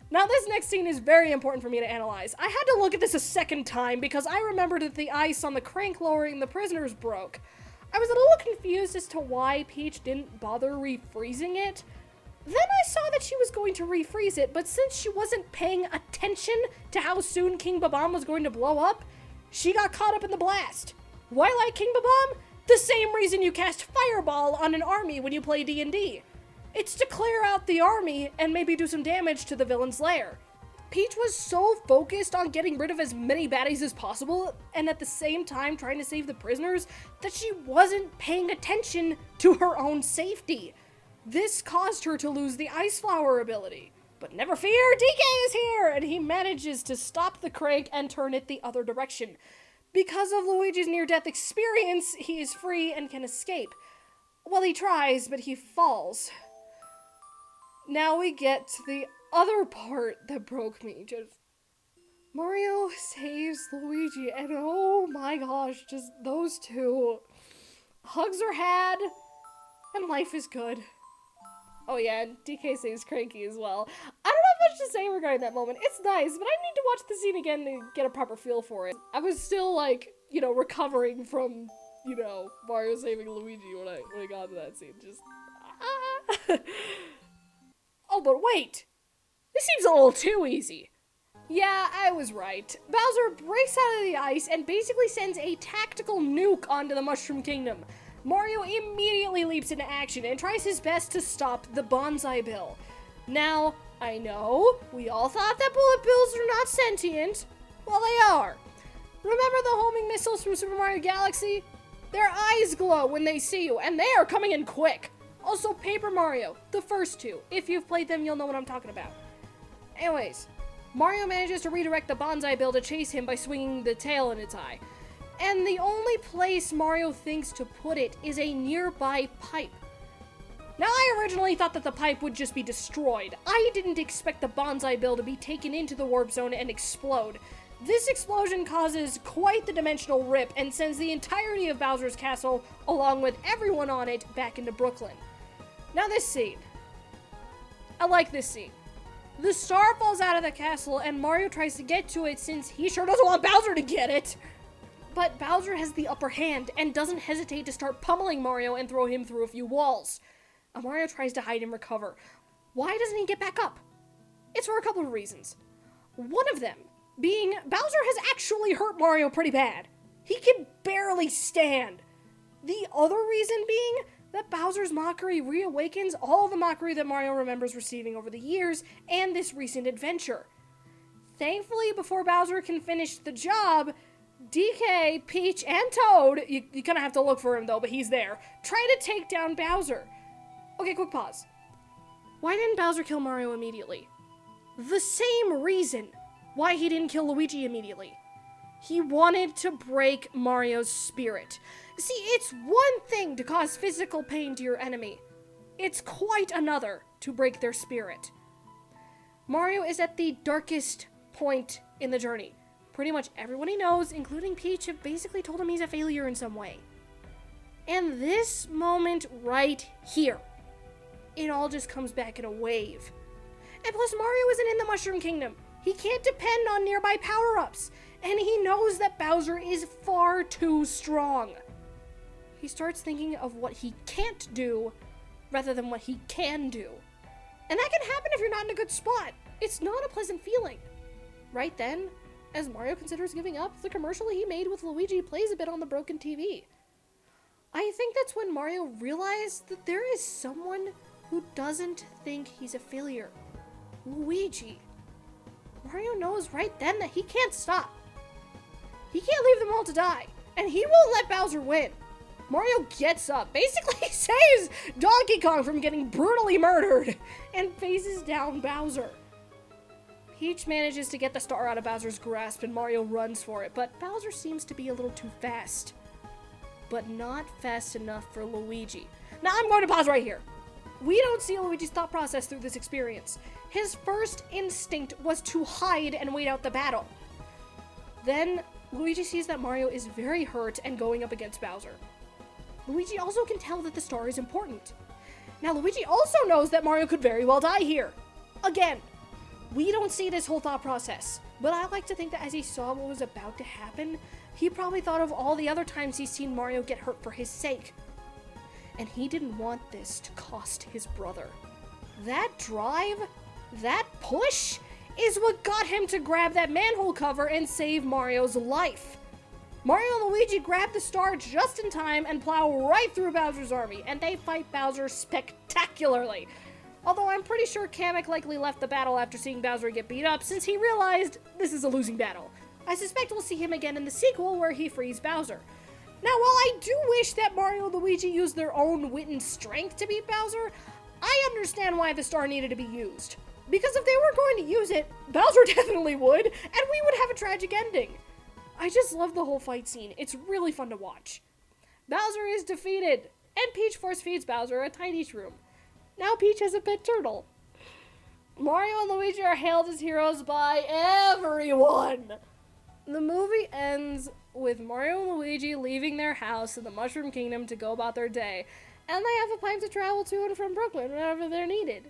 Now this next scene is very important for me to analyze. I had to look at this a second time because I remembered that the ice on the crank lowering the prisoners broke. I was a little confused as to why Peach didn't bother refreezing it. Then I saw that she was going to refreeze it, but since she wasn't paying attention to how soon King Babam was going to blow up, she got caught up in the blast. Why like King Babam? The same reason you cast Fireball on an army when you play D&D. It's to clear out the army and maybe do some damage to the villain's lair. Peach was so focused on getting rid of as many baddies as possible, and at the same time trying to save the prisoners, that she wasn't paying attention to her own safety. This caused her to lose the Ice Flower ability. But never fear, DK is here, and he manages to stop the crank and turn it the other direction. Because of Luigi's near-death experience, he is free and can escape. Well, he tries, but he falls. Now we get to the other part that broke me. Just Mario saves Luigi, and oh my gosh, just those two. Hugs are had, and life is good. Oh yeah, and DK saves Cranky as well. I don't have much to say regarding that moment. It's nice, but I need to watch the scene again to get a proper feel for it. I was still recovering from, Mario saving Luigi when I got to that scene. Just Oh, but wait! This seems a little too easy. Yeah, I was right. Bowser breaks out of the ice and basically sends a tactical nuke onto the Mushroom Kingdom. Mario immediately leaps into action and tries his best to stop the Bonsai Bill. Now, I know, we all thought that bullet bills are not sentient. Well, they are. Remember the homing missiles from Super Mario Galaxy? Their eyes glow when they see you, and they are coming in quick. Also, Paper Mario, the first two. If you've played them, you'll know what I'm talking about. Anyways, Mario manages to redirect the Bonsai Bill to chase him by swinging the tail in its eye. And the only place Mario thinks to put it is a nearby pipe. Now, I originally thought that the pipe would just be destroyed. I didn't expect the Bonsai Bill to be taken into the warp zone and explode. This explosion causes quite the dimensional rip and sends the entirety of Bowser's castle, along with everyone on it, back into Brooklyn. Now this scene. I like this scene. The star falls out of the castle and Mario tries to get to it since he sure doesn't want Bowser to get it. But Bowser has the upper hand and doesn't hesitate to start pummeling Mario and throw him through a few walls. Mario tries to hide and recover. Why doesn't he get back up? It's for a couple of reasons. One of them being Bowser has actually hurt Mario pretty bad. He can barely stand. The other reason being that Bowser's mockery reawakens all the mockery that Mario remembers receiving over the years and this recent adventure. Thankfully, before Bowser can finish the job, DK, Peach, and Toad, you kind of have to look for him though, but he's there, try to take down Bowser. Okay, quick pause. Why didn't Bowser kill Mario immediately? The same reason why he didn't kill Luigi immediately. He wanted to break Mario's spirit. See, it's one thing to cause physical pain to your enemy. It's quite another to break their spirit. Mario is at the darkest point in the journey. Pretty much everyone he knows, including Peach, have basically told him he's a failure in some way. And this moment right here, it all just comes back in a wave. And plus, Mario isn't in the Mushroom Kingdom. He can't depend on nearby power-ups. And he knows that Bowser is far too strong. He starts thinking of what he can't do rather than what he can do. And that can happen if you're not in a good spot. It's not a pleasant feeling. Right then, as Mario considers giving up, the commercial he made with Luigi plays a bit on the broken TV. I think that's when Mario realized that there is someone who doesn't think he's a failure. Luigi. Mario knows right then that he can't stop. He can't leave them all to die, and he won't let Bowser win. Mario gets up, basically saves Donkey Kong from getting brutally murdered, and faces down Bowser. Peach manages to get the star out of Bowser's grasp, and Mario runs for it, but Bowser seems to be a little too fast. But not fast enough for Luigi. Now I'm going to pause right here. We don't see Luigi's thought process through this experience. His first instinct was to hide and wait out the battle. Then, Luigi sees that Mario is very hurt and going up against Bowser. Luigi also can tell that the star is important. Now, Luigi also knows that Mario could very well die here. Again, we don't see this whole thought process, but I like to think that as he saw what was about to happen, he probably thought of all the other times he's seen Mario get hurt for his sake. And he didn't want this to cost his brother. That drive, that push, is what got him to grab that manhole cover and save Mario's life. Mario and Luigi grab the star just in time and plow right through Bowser's army, and they fight Bowser spectacularly. Although I'm pretty sure Kamek likely left the battle after seeing Bowser get beat up, since he realized this is a losing battle. I suspect we'll see him again in the sequel where he frees Bowser. Now, while I do wish that Mario and Luigi used their own wit and strength to beat Bowser, I understand why the star needed to be used. Because if they were going to use it, Bowser definitely would, and we would have a tragic ending. I just love the whole fight scene. It's really fun to watch. Bowser is defeated, and Peach force feeds Bowser a tiny shroom. Now Peach has a pet turtle. Mario and Luigi are hailed as heroes by everyone. The movie ends with Mario and Luigi leaving their house in the Mushroom Kingdom to go about their day, and they have a pipe to travel to and from Brooklyn whenever they're needed.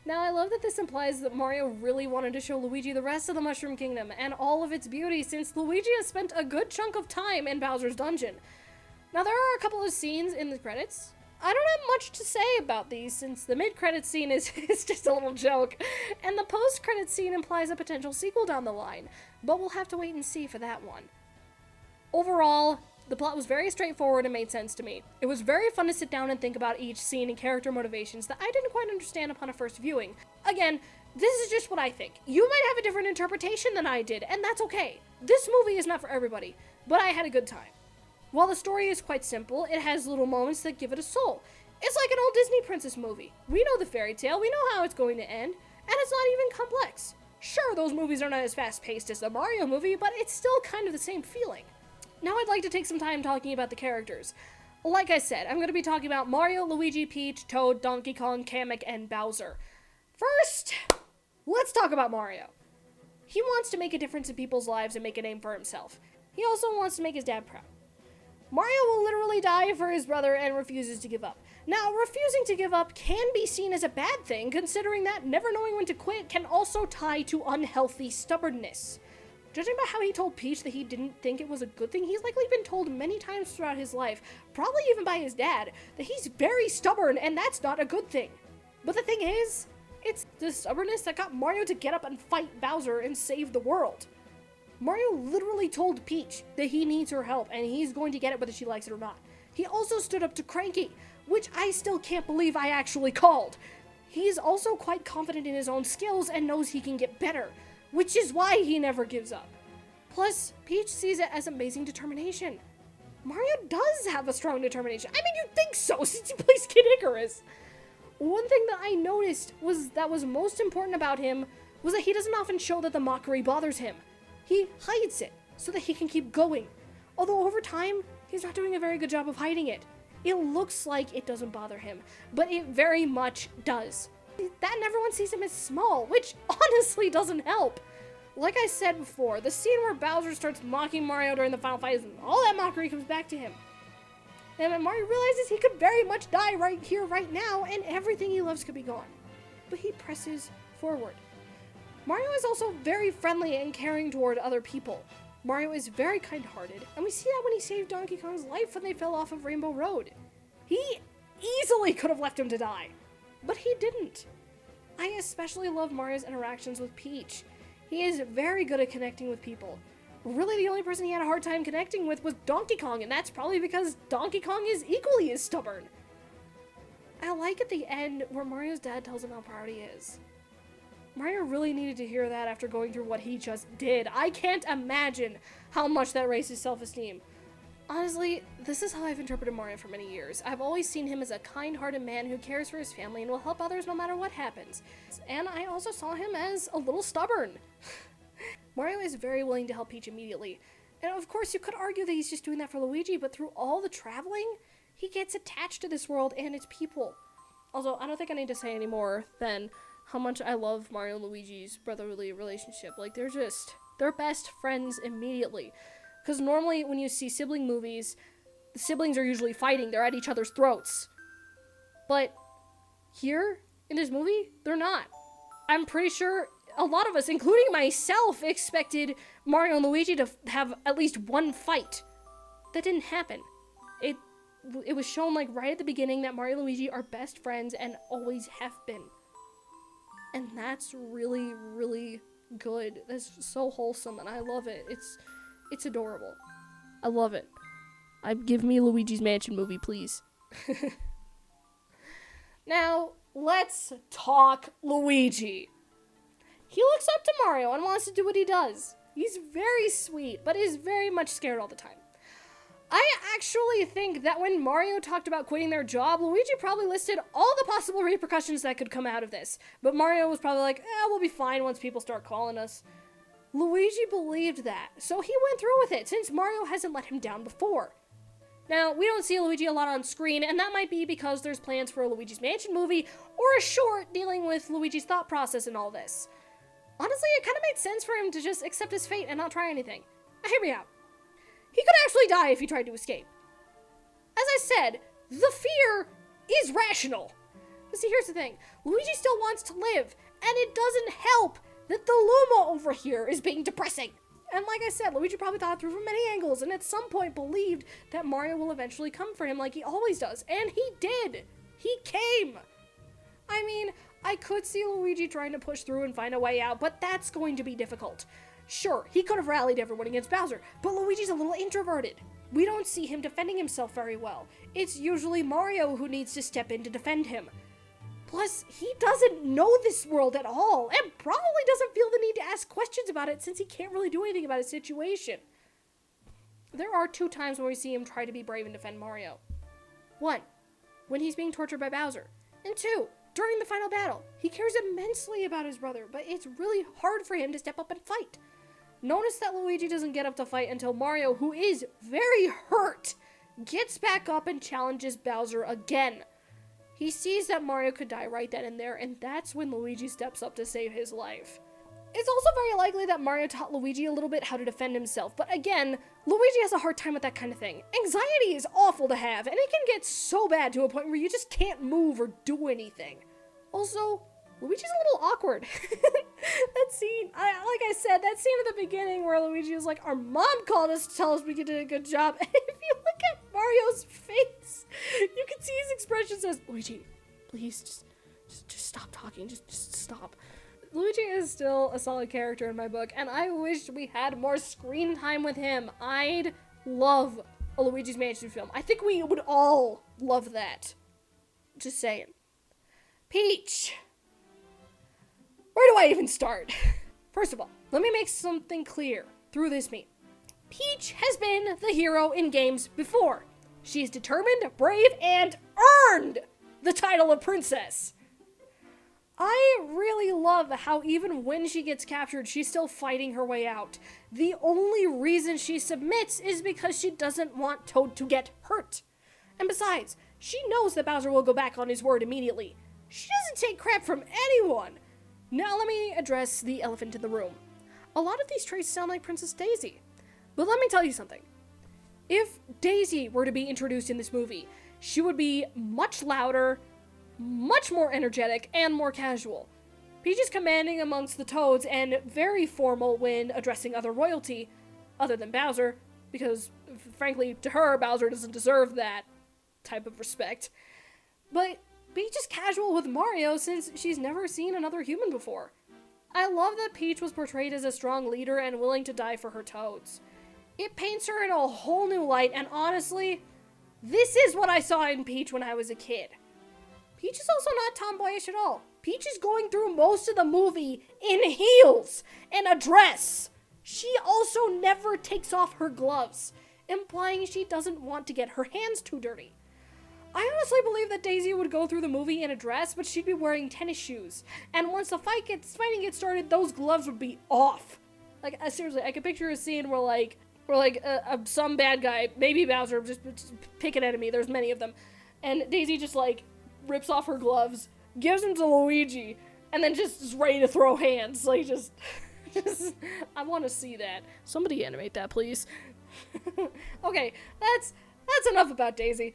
Now, I love that this implies that Mario really wanted to show Luigi the rest of the Mushroom Kingdom and all of its beauty, since Luigi has spent a good chunk of time in Bowser's dungeon. Now, there are a couple of scenes in the credits. I don't have much to say about these, since the mid-credits scene is just a little joke, and the post-credits scene implies a potential sequel down the line, but we'll have to wait and see for that one. Overall, the plot was very straightforward and made sense to me. It was very fun to sit down and think about each scene and character motivations that I didn't quite understand upon a first viewing. Again, this is just what I think. You might have a different interpretation than I did, and that's okay. This movie is not for everybody, but I had a good time. While the story is quite simple, it has little moments that give it a soul. It's like an old Disney princess movie. We know the fairy tale, we know how it's going to end, and it's not even complex. Sure, those movies are not as fast-paced as the Mario movie, but it's still kind of the same feeling. Now I'd like to take some time talking about the characters. Like I said, I'm going to be talking about Mario, Luigi, Peach, Toad, Donkey Kong, Kamek, and Bowser. First, let's talk about Mario. He wants to make a difference in people's lives and make a name for himself. He also wants to make his dad proud. Mario will literally die for his brother and refuses to give up. Now, refusing to give up can be seen as a bad thing, considering that never knowing when to quit can also tie to unhealthy stubbornness. Judging by how he told Peach that he didn't think it was a good thing, he's likely been told many times throughout his life, probably even by his dad, that he's very stubborn and that's not a good thing. But the thing is, it's the stubbornness that got Mario to get up and fight Bowser and save the world. Mario literally told Peach that he needs her help and he's going to get it whether she likes it or not. He also stood up to Cranky, which I still can't believe I actually called. He's also quite confident in his own skills and knows he can get better, which is why he never gives up. Plus, Peach sees it as amazing determination. Mario does have a strong determination. I mean, you'd think so, since he plays Kid Icarus. One thing that I noticed was most important about him was that he doesn't often show that the mockery bothers him. He hides it so that he can keep going. Although over time, he's not doing a very good job of hiding it. It looks like it doesn't bother him, but it very much does. That and everyone sees him as small, which honestly doesn't help. Like I said before, the scene where Bowser starts mocking Mario during the final fight, all that mockery comes back to him. And when Mario realizes he could very much die right here, right now, and everything he loves could be gone. But he presses forward. Mario is also very friendly and caring toward other people. Mario is very kind-hearted, and we see that when he saved Donkey Kong's life when they fell off of Rainbow Road. He easily could have left him to die, but he didn't. I especially love Mario's interactions with Peach. He is very good at connecting with people. Really, the only person he had a hard time connecting with was Donkey Kong, and that's probably because Donkey Kong is equally as stubborn. I like at the end where Mario's dad tells him how proud he is. Mario really needed to hear that after going through what he just did. I can't imagine how much that raised his self-esteem. Honestly, this is how I've interpreted Mario for many years. I've always seen him as a kind-hearted man who cares for his family and will help others no matter what happens. And I also saw him as a little stubborn. Mario is very willing to help Peach immediately. And of course, you could argue that he's just doing that for Luigi, but through all the traveling, he gets attached to this world and its people. Also, I don't think I need to say any more than how much I love Mario and Luigi's brotherly relationship. Like, they're best friends immediately. Because normally when you see sibling movies, the siblings are usually fighting. They're at each other's throats. But here, in this movie, they're not. I'm pretty sure a lot of us, including myself, expected Mario and Luigi to have at least one fight. That didn't happen. It was shown, like, right at the beginning that Mario and Luigi are best friends and always have been. And that's really, really good. That's so wholesome, and I love it. It's adorable. I love it. Give me Luigi's Mansion movie, please. Now, let's talk Luigi. He looks up to Mario and wants to do what he does. He's very sweet, but is very much scared all the time. I actually think that when Mario talked about quitting their job, Luigi probably listed all the possible repercussions that could come out of this. But Mario was probably like, we'll be fine once people start calling us. Luigi believed that, so he went through with it, since Mario hasn't let him down before. Now, we don't see Luigi a lot on screen, and that might be because there's plans for a Luigi's Mansion movie, or a short dealing with Luigi's thought process and all this. Honestly, it kind of made sense for him to just accept his fate and not try anything. Now, hear me out. He could actually die if he tried to escape. As I said, the fear is rational. But see, here's the thing. Luigi still wants to live, and it doesn't help that the Luma over here is being depressing. And like I said, Luigi probably thought it through from many angles, and at some point believed that Mario will eventually come for him like he always does. And he did. He came. I mean, I could see Luigi trying to push through and find a way out, but that's going to be difficult. Sure, he could have rallied everyone against Bowser, but Luigi's a little introverted. We don't see him defending himself very well. It's usually Mario who needs to step in to defend him. Plus, he doesn't know this world at all, and probably doesn't feel the need to ask questions about it since he can't really do anything about his situation. There are 2 times when we see him try to be brave and defend Mario. 1, when he's being tortured by Bowser. And 2, during the final battle. He cares immensely about his brother, but it's really hard for him to step up and fight. Notice that Luigi doesn't get up to fight until Mario, who is very hurt, gets back up and challenges Bowser again. He sees that Mario could die right then and there, and that's when Luigi steps up to save his life. It's also very likely that Mario taught Luigi a little bit how to defend himself, but again, Luigi has a hard time with that kind of thing. Anxiety is awful to have, and it can get so bad to a point where you just can't move or do anything. Also, Luigi's a little awkward. That scene, like I said, that scene at the beginning where Luigi was like, our mom called us to tell us we did a good job. And if you look at Mario's face, you can see his expression says, Luigi, please, just stop talking, just stop. Luigi is still a solid character in my book, and I wish we had more screen time with him. I'd love a Luigi's Mansion film. I think we would all love that. Just saying. Peach. Where do I even start? First of all, let me make something clear through this meme. Peach has been the hero in games before. She's determined, brave, and earned the title of princess. I really love how even when she gets captured, she's still fighting her way out. The only reason she submits is because she doesn't want Toad to get hurt. And besides, she knows that Bowser will go back on his word immediately. She doesn't take crap from anyone. Now let me address the elephant in the room. A lot of these traits sound like Princess Daisy. But let me tell you something. If Daisy were to be introduced in this movie, she would be much louder, much more energetic, and more casual. Peach is commanding amongst the Toads and very formal when addressing other royalty, other than Bowser, because, frankly, to her, Bowser doesn't deserve that type of respect. But Peach is casual with Mario since she's never seen another human before. I love that Peach was portrayed as a strong leader and willing to die for her Toads. It paints her in a whole new light, and honestly, this is what I saw in Peach when I was a kid. Peach is also not tomboyish at all. Peach is going through most of the movie in heels and a dress. She also never takes off her gloves, implying she doesn't want to get her hands too dirty. I honestly believe that Daisy would go through the movie in a dress, but she'd be wearing tennis shoes. And once the fighting gets started, those gloves would be off. Like, seriously, I could picture a scene where some bad guy, maybe Bowser, just pick an enemy, there's many of them, and Daisy just, rips off her gloves, gives them to Luigi, and then just is ready to throw hands. Just I want to see that. Somebody animate that, please. Okay, that's enough about Daisy.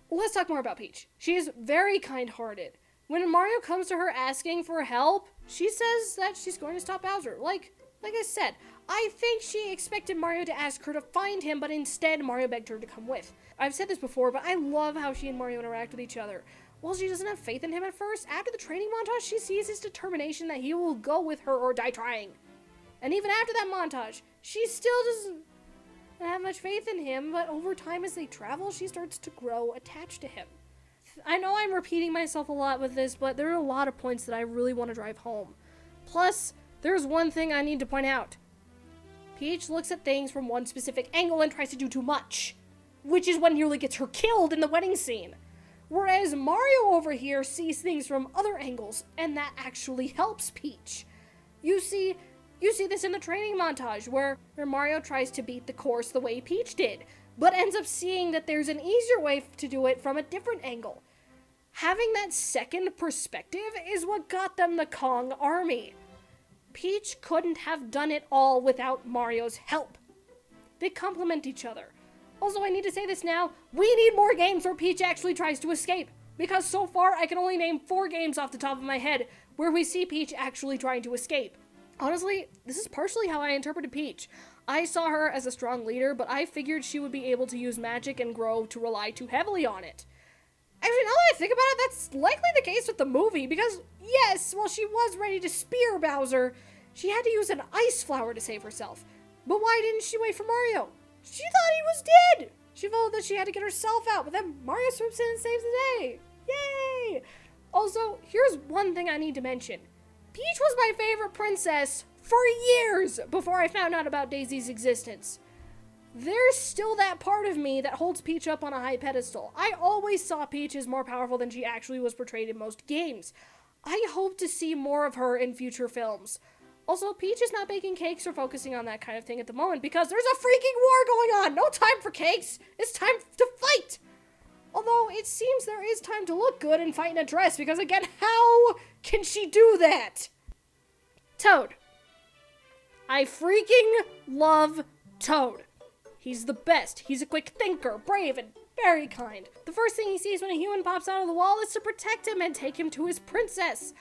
Let's talk more about Peach. She is very kind-hearted. When Mario comes to her asking for help, she says that she's going to stop Bowser. Like I said, I think she expected Mario to ask her to find him, but instead Mario begged her to come with. I've said this before, but I love how she and Mario interact with each other. While she doesn't have faith in him at first, after the training montage, she sees his determination that he will go with her or die trying. And even after that montage, she still doesn't have much faith in him, but over time as they travel, she starts to grow attached to him. I know I'm repeating myself a lot with this, but there are a lot of points that I really want to drive home. Plus, there's one thing I need to point out. Peach looks at things from one specific angle and tries to do too much, which is what nearly gets her killed in the wedding scene. Whereas Mario over here sees things from other angles, and that actually helps Peach. You see this in the training montage, where Mario tries to beat the course the way Peach did, but ends up seeing that there's an easier way to do it from a different angle. Having that second perspective is what got them the Kong army. Peach couldn't have done it all without Mario's help. They complement each other. Also, I need to say this now, we need more games where Peach actually tries to escape, because so far I can only name 4 games off the top of my head where we see Peach actually trying to escape. Honestly, this is partially how I interpreted Peach. I saw her as a strong leader, but I figured she would be able to use magic and grow to rely too heavily on it. Actually, now that I think about it, that's likely the case with the movie, because yes, while she was ready to spear Bowser, she had to use an ice flower to save herself. But why didn't she wait for Mario? She thought he was dead! She felt that she had to get herself out, but then Mario swoops in and saves the day. Yay! Also, here's one thing I need to mention. Peach was my favorite princess for years before I found out about Daisy's existence. There's still that part of me that holds Peach up on a high pedestal. I always saw Peach as more powerful than she actually was portrayed in most games. I hope to see more of her in future films. Also, Peach is not baking cakes or focusing on that kind of thing at the moment because there's a freaking war going on! No time for cakes! It's time to fight! Although, it seems there is time to look good and fight in a dress because, again, how can she do that? Toad. I freaking love Toad. He's the best. He's a quick thinker, brave, and very kind. The first thing he sees when a human pops out of the wall is to protect him and take him to his princess.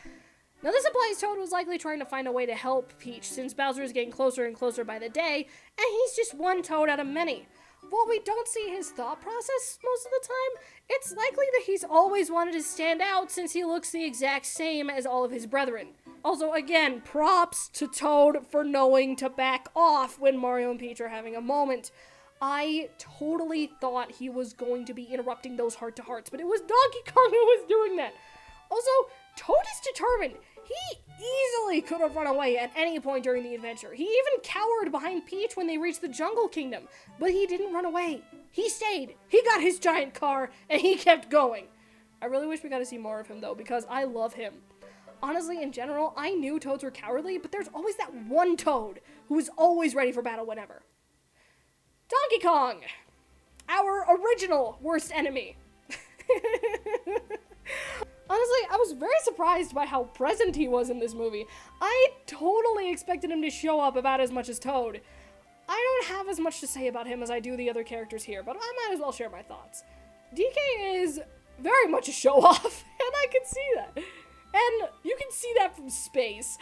Now this implies Toad was likely trying to find a way to help Peach since Bowser is getting closer and closer by the day, and he's just one Toad out of many. While we don't see his thought process most of the time, it's likely that he's always wanted to stand out since he looks the exact same as all of his brethren. Also, again, props to Toad for knowing to back off when Mario and Peach are having a moment. I totally thought he was going to be interrupting those heart-to-hearts, but it was Donkey Kong who was doing that. Also, Toad is determined. He easily could have run away at any point during the adventure. He even cowered behind Peach when they reached the Jungle Kingdom, but he didn't run away. He stayed. He got his giant car, and he kept going. I really wish we got to see more of him, though, because I love him. Honestly, in general, I knew Toads were cowardly, but there's always that one Toad who is always ready for battle whenever. Donkey Kong! Our original worst enemy. Honestly, I was very surprised by how present he was in this movie. I totally expected him to show up about as much as Toad. I don't have as much to say about him as I do the other characters here, but I might as well share my thoughts. DK is very much a show-off, and I can see that. And you can see that from space.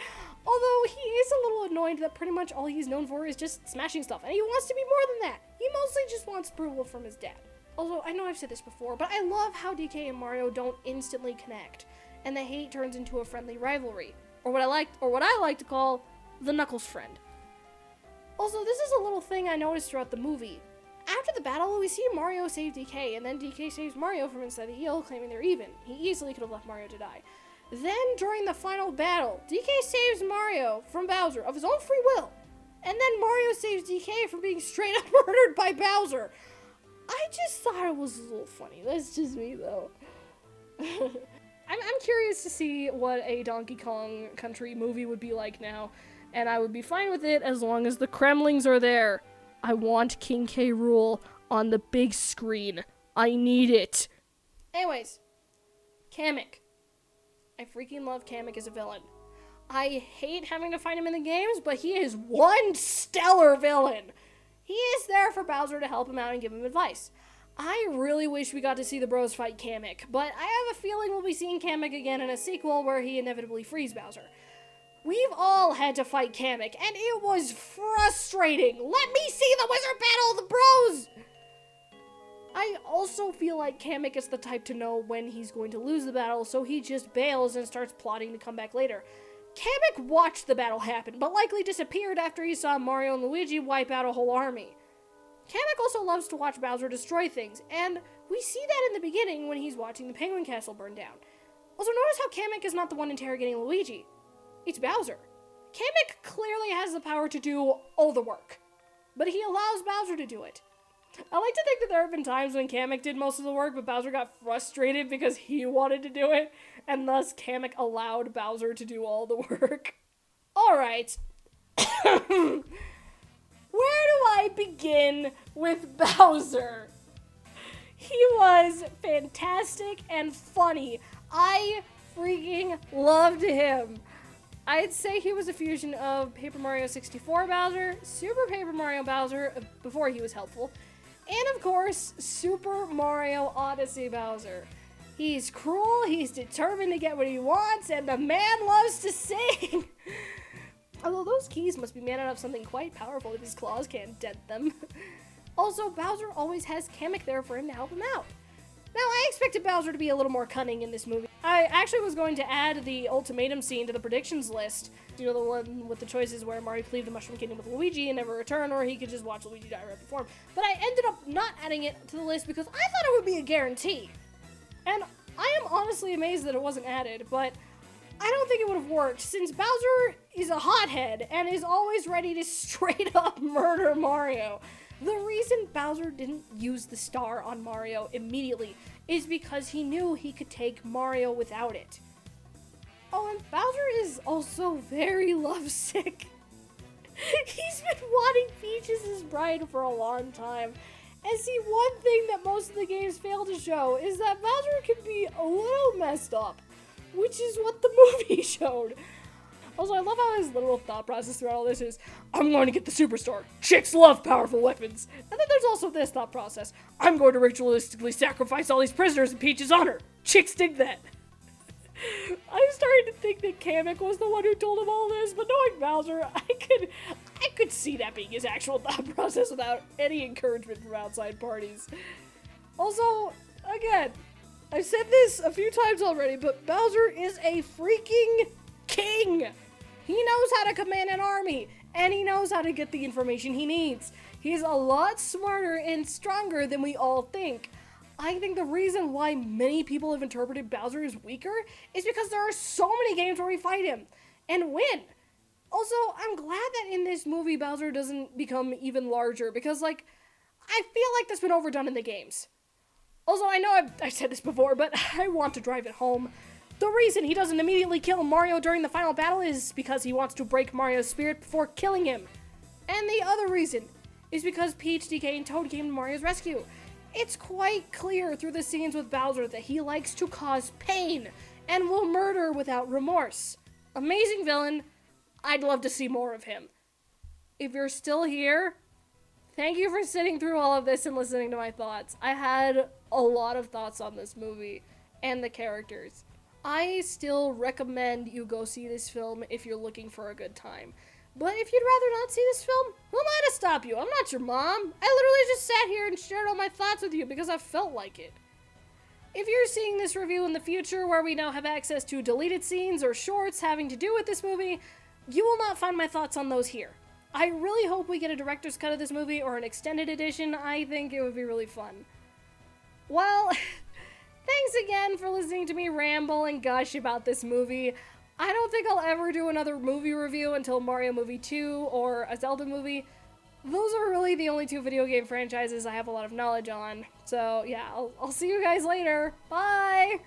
Although he is a little annoyed that pretty much all he's known for is just smashing stuff, and he wants to be more than that. He mostly just wants approval from his dad. Although, I know I've said this before, but I love how DK and Mario don't instantly connect, and the hate turns into a friendly rivalry, or what I like to call the Knuckles friend. Also, this is a little thing I noticed throughout the movie. After the battle, we see Mario save DK, and then DK saves Mario from inside the eel, claiming they're even. He easily could have left Mario to die. Then, during the final battle, DK saves Mario from Bowser of his own free will, and then Mario saves DK from being straight up murdered by Bowser. I just thought it was a little funny. That's just me, though. I'm curious to see what a Donkey Kong Country movie would be like now, and I would be fine with it as long as the Kremlings are there. I want King K. Rool on the big screen. I need it. Anyways, Kamek. I freaking love Kamek as a villain. I hate having to fight him in the games, but he is one stellar villain. He is there for Bowser to help him out and give him advice. I really wish we got to see the bros fight Kamek, but I have a feeling we'll be seeing Kamek again in a sequel where he inevitably frees Bowser. We've all had to fight Kamek, and it was frustrating. Let me see the wizard battle of the bros! I also feel like Kamek is the type to know when he's going to lose the battle, so he just bails and starts plotting to come back later. Kamek watched the battle happen, but likely disappeared after he saw Mario and Luigi wipe out a whole army. Kamek also loves to watch Bowser destroy things, and we see that in the beginning when he's watching the Penguin Castle burn down. Also, notice how Kamek is not the one interrogating Luigi. It's Bowser. Kamek clearly has the power to do all the work, but he allows Bowser to do it. I like to think that there have been times when Kamek did most of the work, but Bowser got frustrated because he wanted to do it, and thus Kamek allowed Bowser to do all the work. Alright. Where do I begin with Bowser? He was fantastic and funny. I freaking loved him. I'd say he was a fusion of Paper Mario 64 Bowser, Super Paper Mario Bowser, before he was helpful, and of course, Super Mario Odyssey Bowser. He's cruel, he's determined to get what he wants, and the man loves to sing! Although those keys must be made out of something quite powerful if his claws can't dent them. Also, Bowser always has Kamek there for him to help him out. Now, I expected Bowser to be a little more cunning in this movie. I actually was going to add the ultimatum scene to the predictions list. You know, the one with the choices where Mario could leave the Mushroom Kingdom with Luigi and never return, or he could just watch Luigi die right before him. But I ended up not adding it to the list because I thought it would be a guarantee. And I am honestly amazed that it wasn't added, but I don't think it would have worked, since Bowser is a hothead and is always ready to straight up murder Mario. The reason Bowser didn't use the star on Mario immediately is because he knew he could take Mario without it. Oh, and Bowser is also very lovesick. He's been wanting Peach as his bride for a long time. And see, one thing that most of the games fail to show is that Bowser can be a little messed up, which is what the movie showed. Also, I love how his literal thought process throughout all this is, I'm going to get the superstar. Chicks love powerful weapons. And then there's also this thought process. I'm going to ritualistically sacrifice all these prisoners in Peach's honor. Chicks dig that. I'm starting to think that Kamek was the one who told him all this, but knowing Bowser, I could see that being his actual thought process without any encouragement from outside parties. Also, again, I've said this a few times already, but Bowser is a freaking king. He knows how to command an army, and he knows how to get the information he needs. He's a lot smarter and stronger than we all think. I think the reason why many people have interpreted Bowser as weaker is because there are so many games where we fight him and win. Also, I'm glad that in this movie Bowser doesn't become even larger, because, like, I feel like that's been overdone in the games. Also, I know I've said this before, but I want to drive it home. The reason he doesn't immediately kill Mario during the final battle is because he wants to break Mario's spirit before killing him. And the other reason is because Peach, DK, and Toad came to Mario's rescue. It's quite clear through the scenes with Bowser that he likes to cause pain and will murder without remorse. Amazing villain. I'd love to see more of him. If you're still here, thank you for sitting through all of this and listening to my thoughts. I had a lot of thoughts on this movie and the characters. I still recommend you go see this film if you're looking for a good time. But if you'd rather not see this film, who am I to stop you? I'm not your mom. I literally just sat here and shared all my thoughts with you because I felt like it. If you're seeing this review in the future where we now have access to deleted scenes or shorts having to do with this movie, you will not find my thoughts on those here. I really hope we get a director's cut of this movie or an extended edition. I think it would be really fun. Well, thanks again for listening to me ramble and gush about this movie. I don't think I'll ever do another movie review until Mario Movie 2 or a Zelda movie. Those are really the only two video game franchises I have a lot of knowledge on. So yeah, I'll see you guys later. Bye!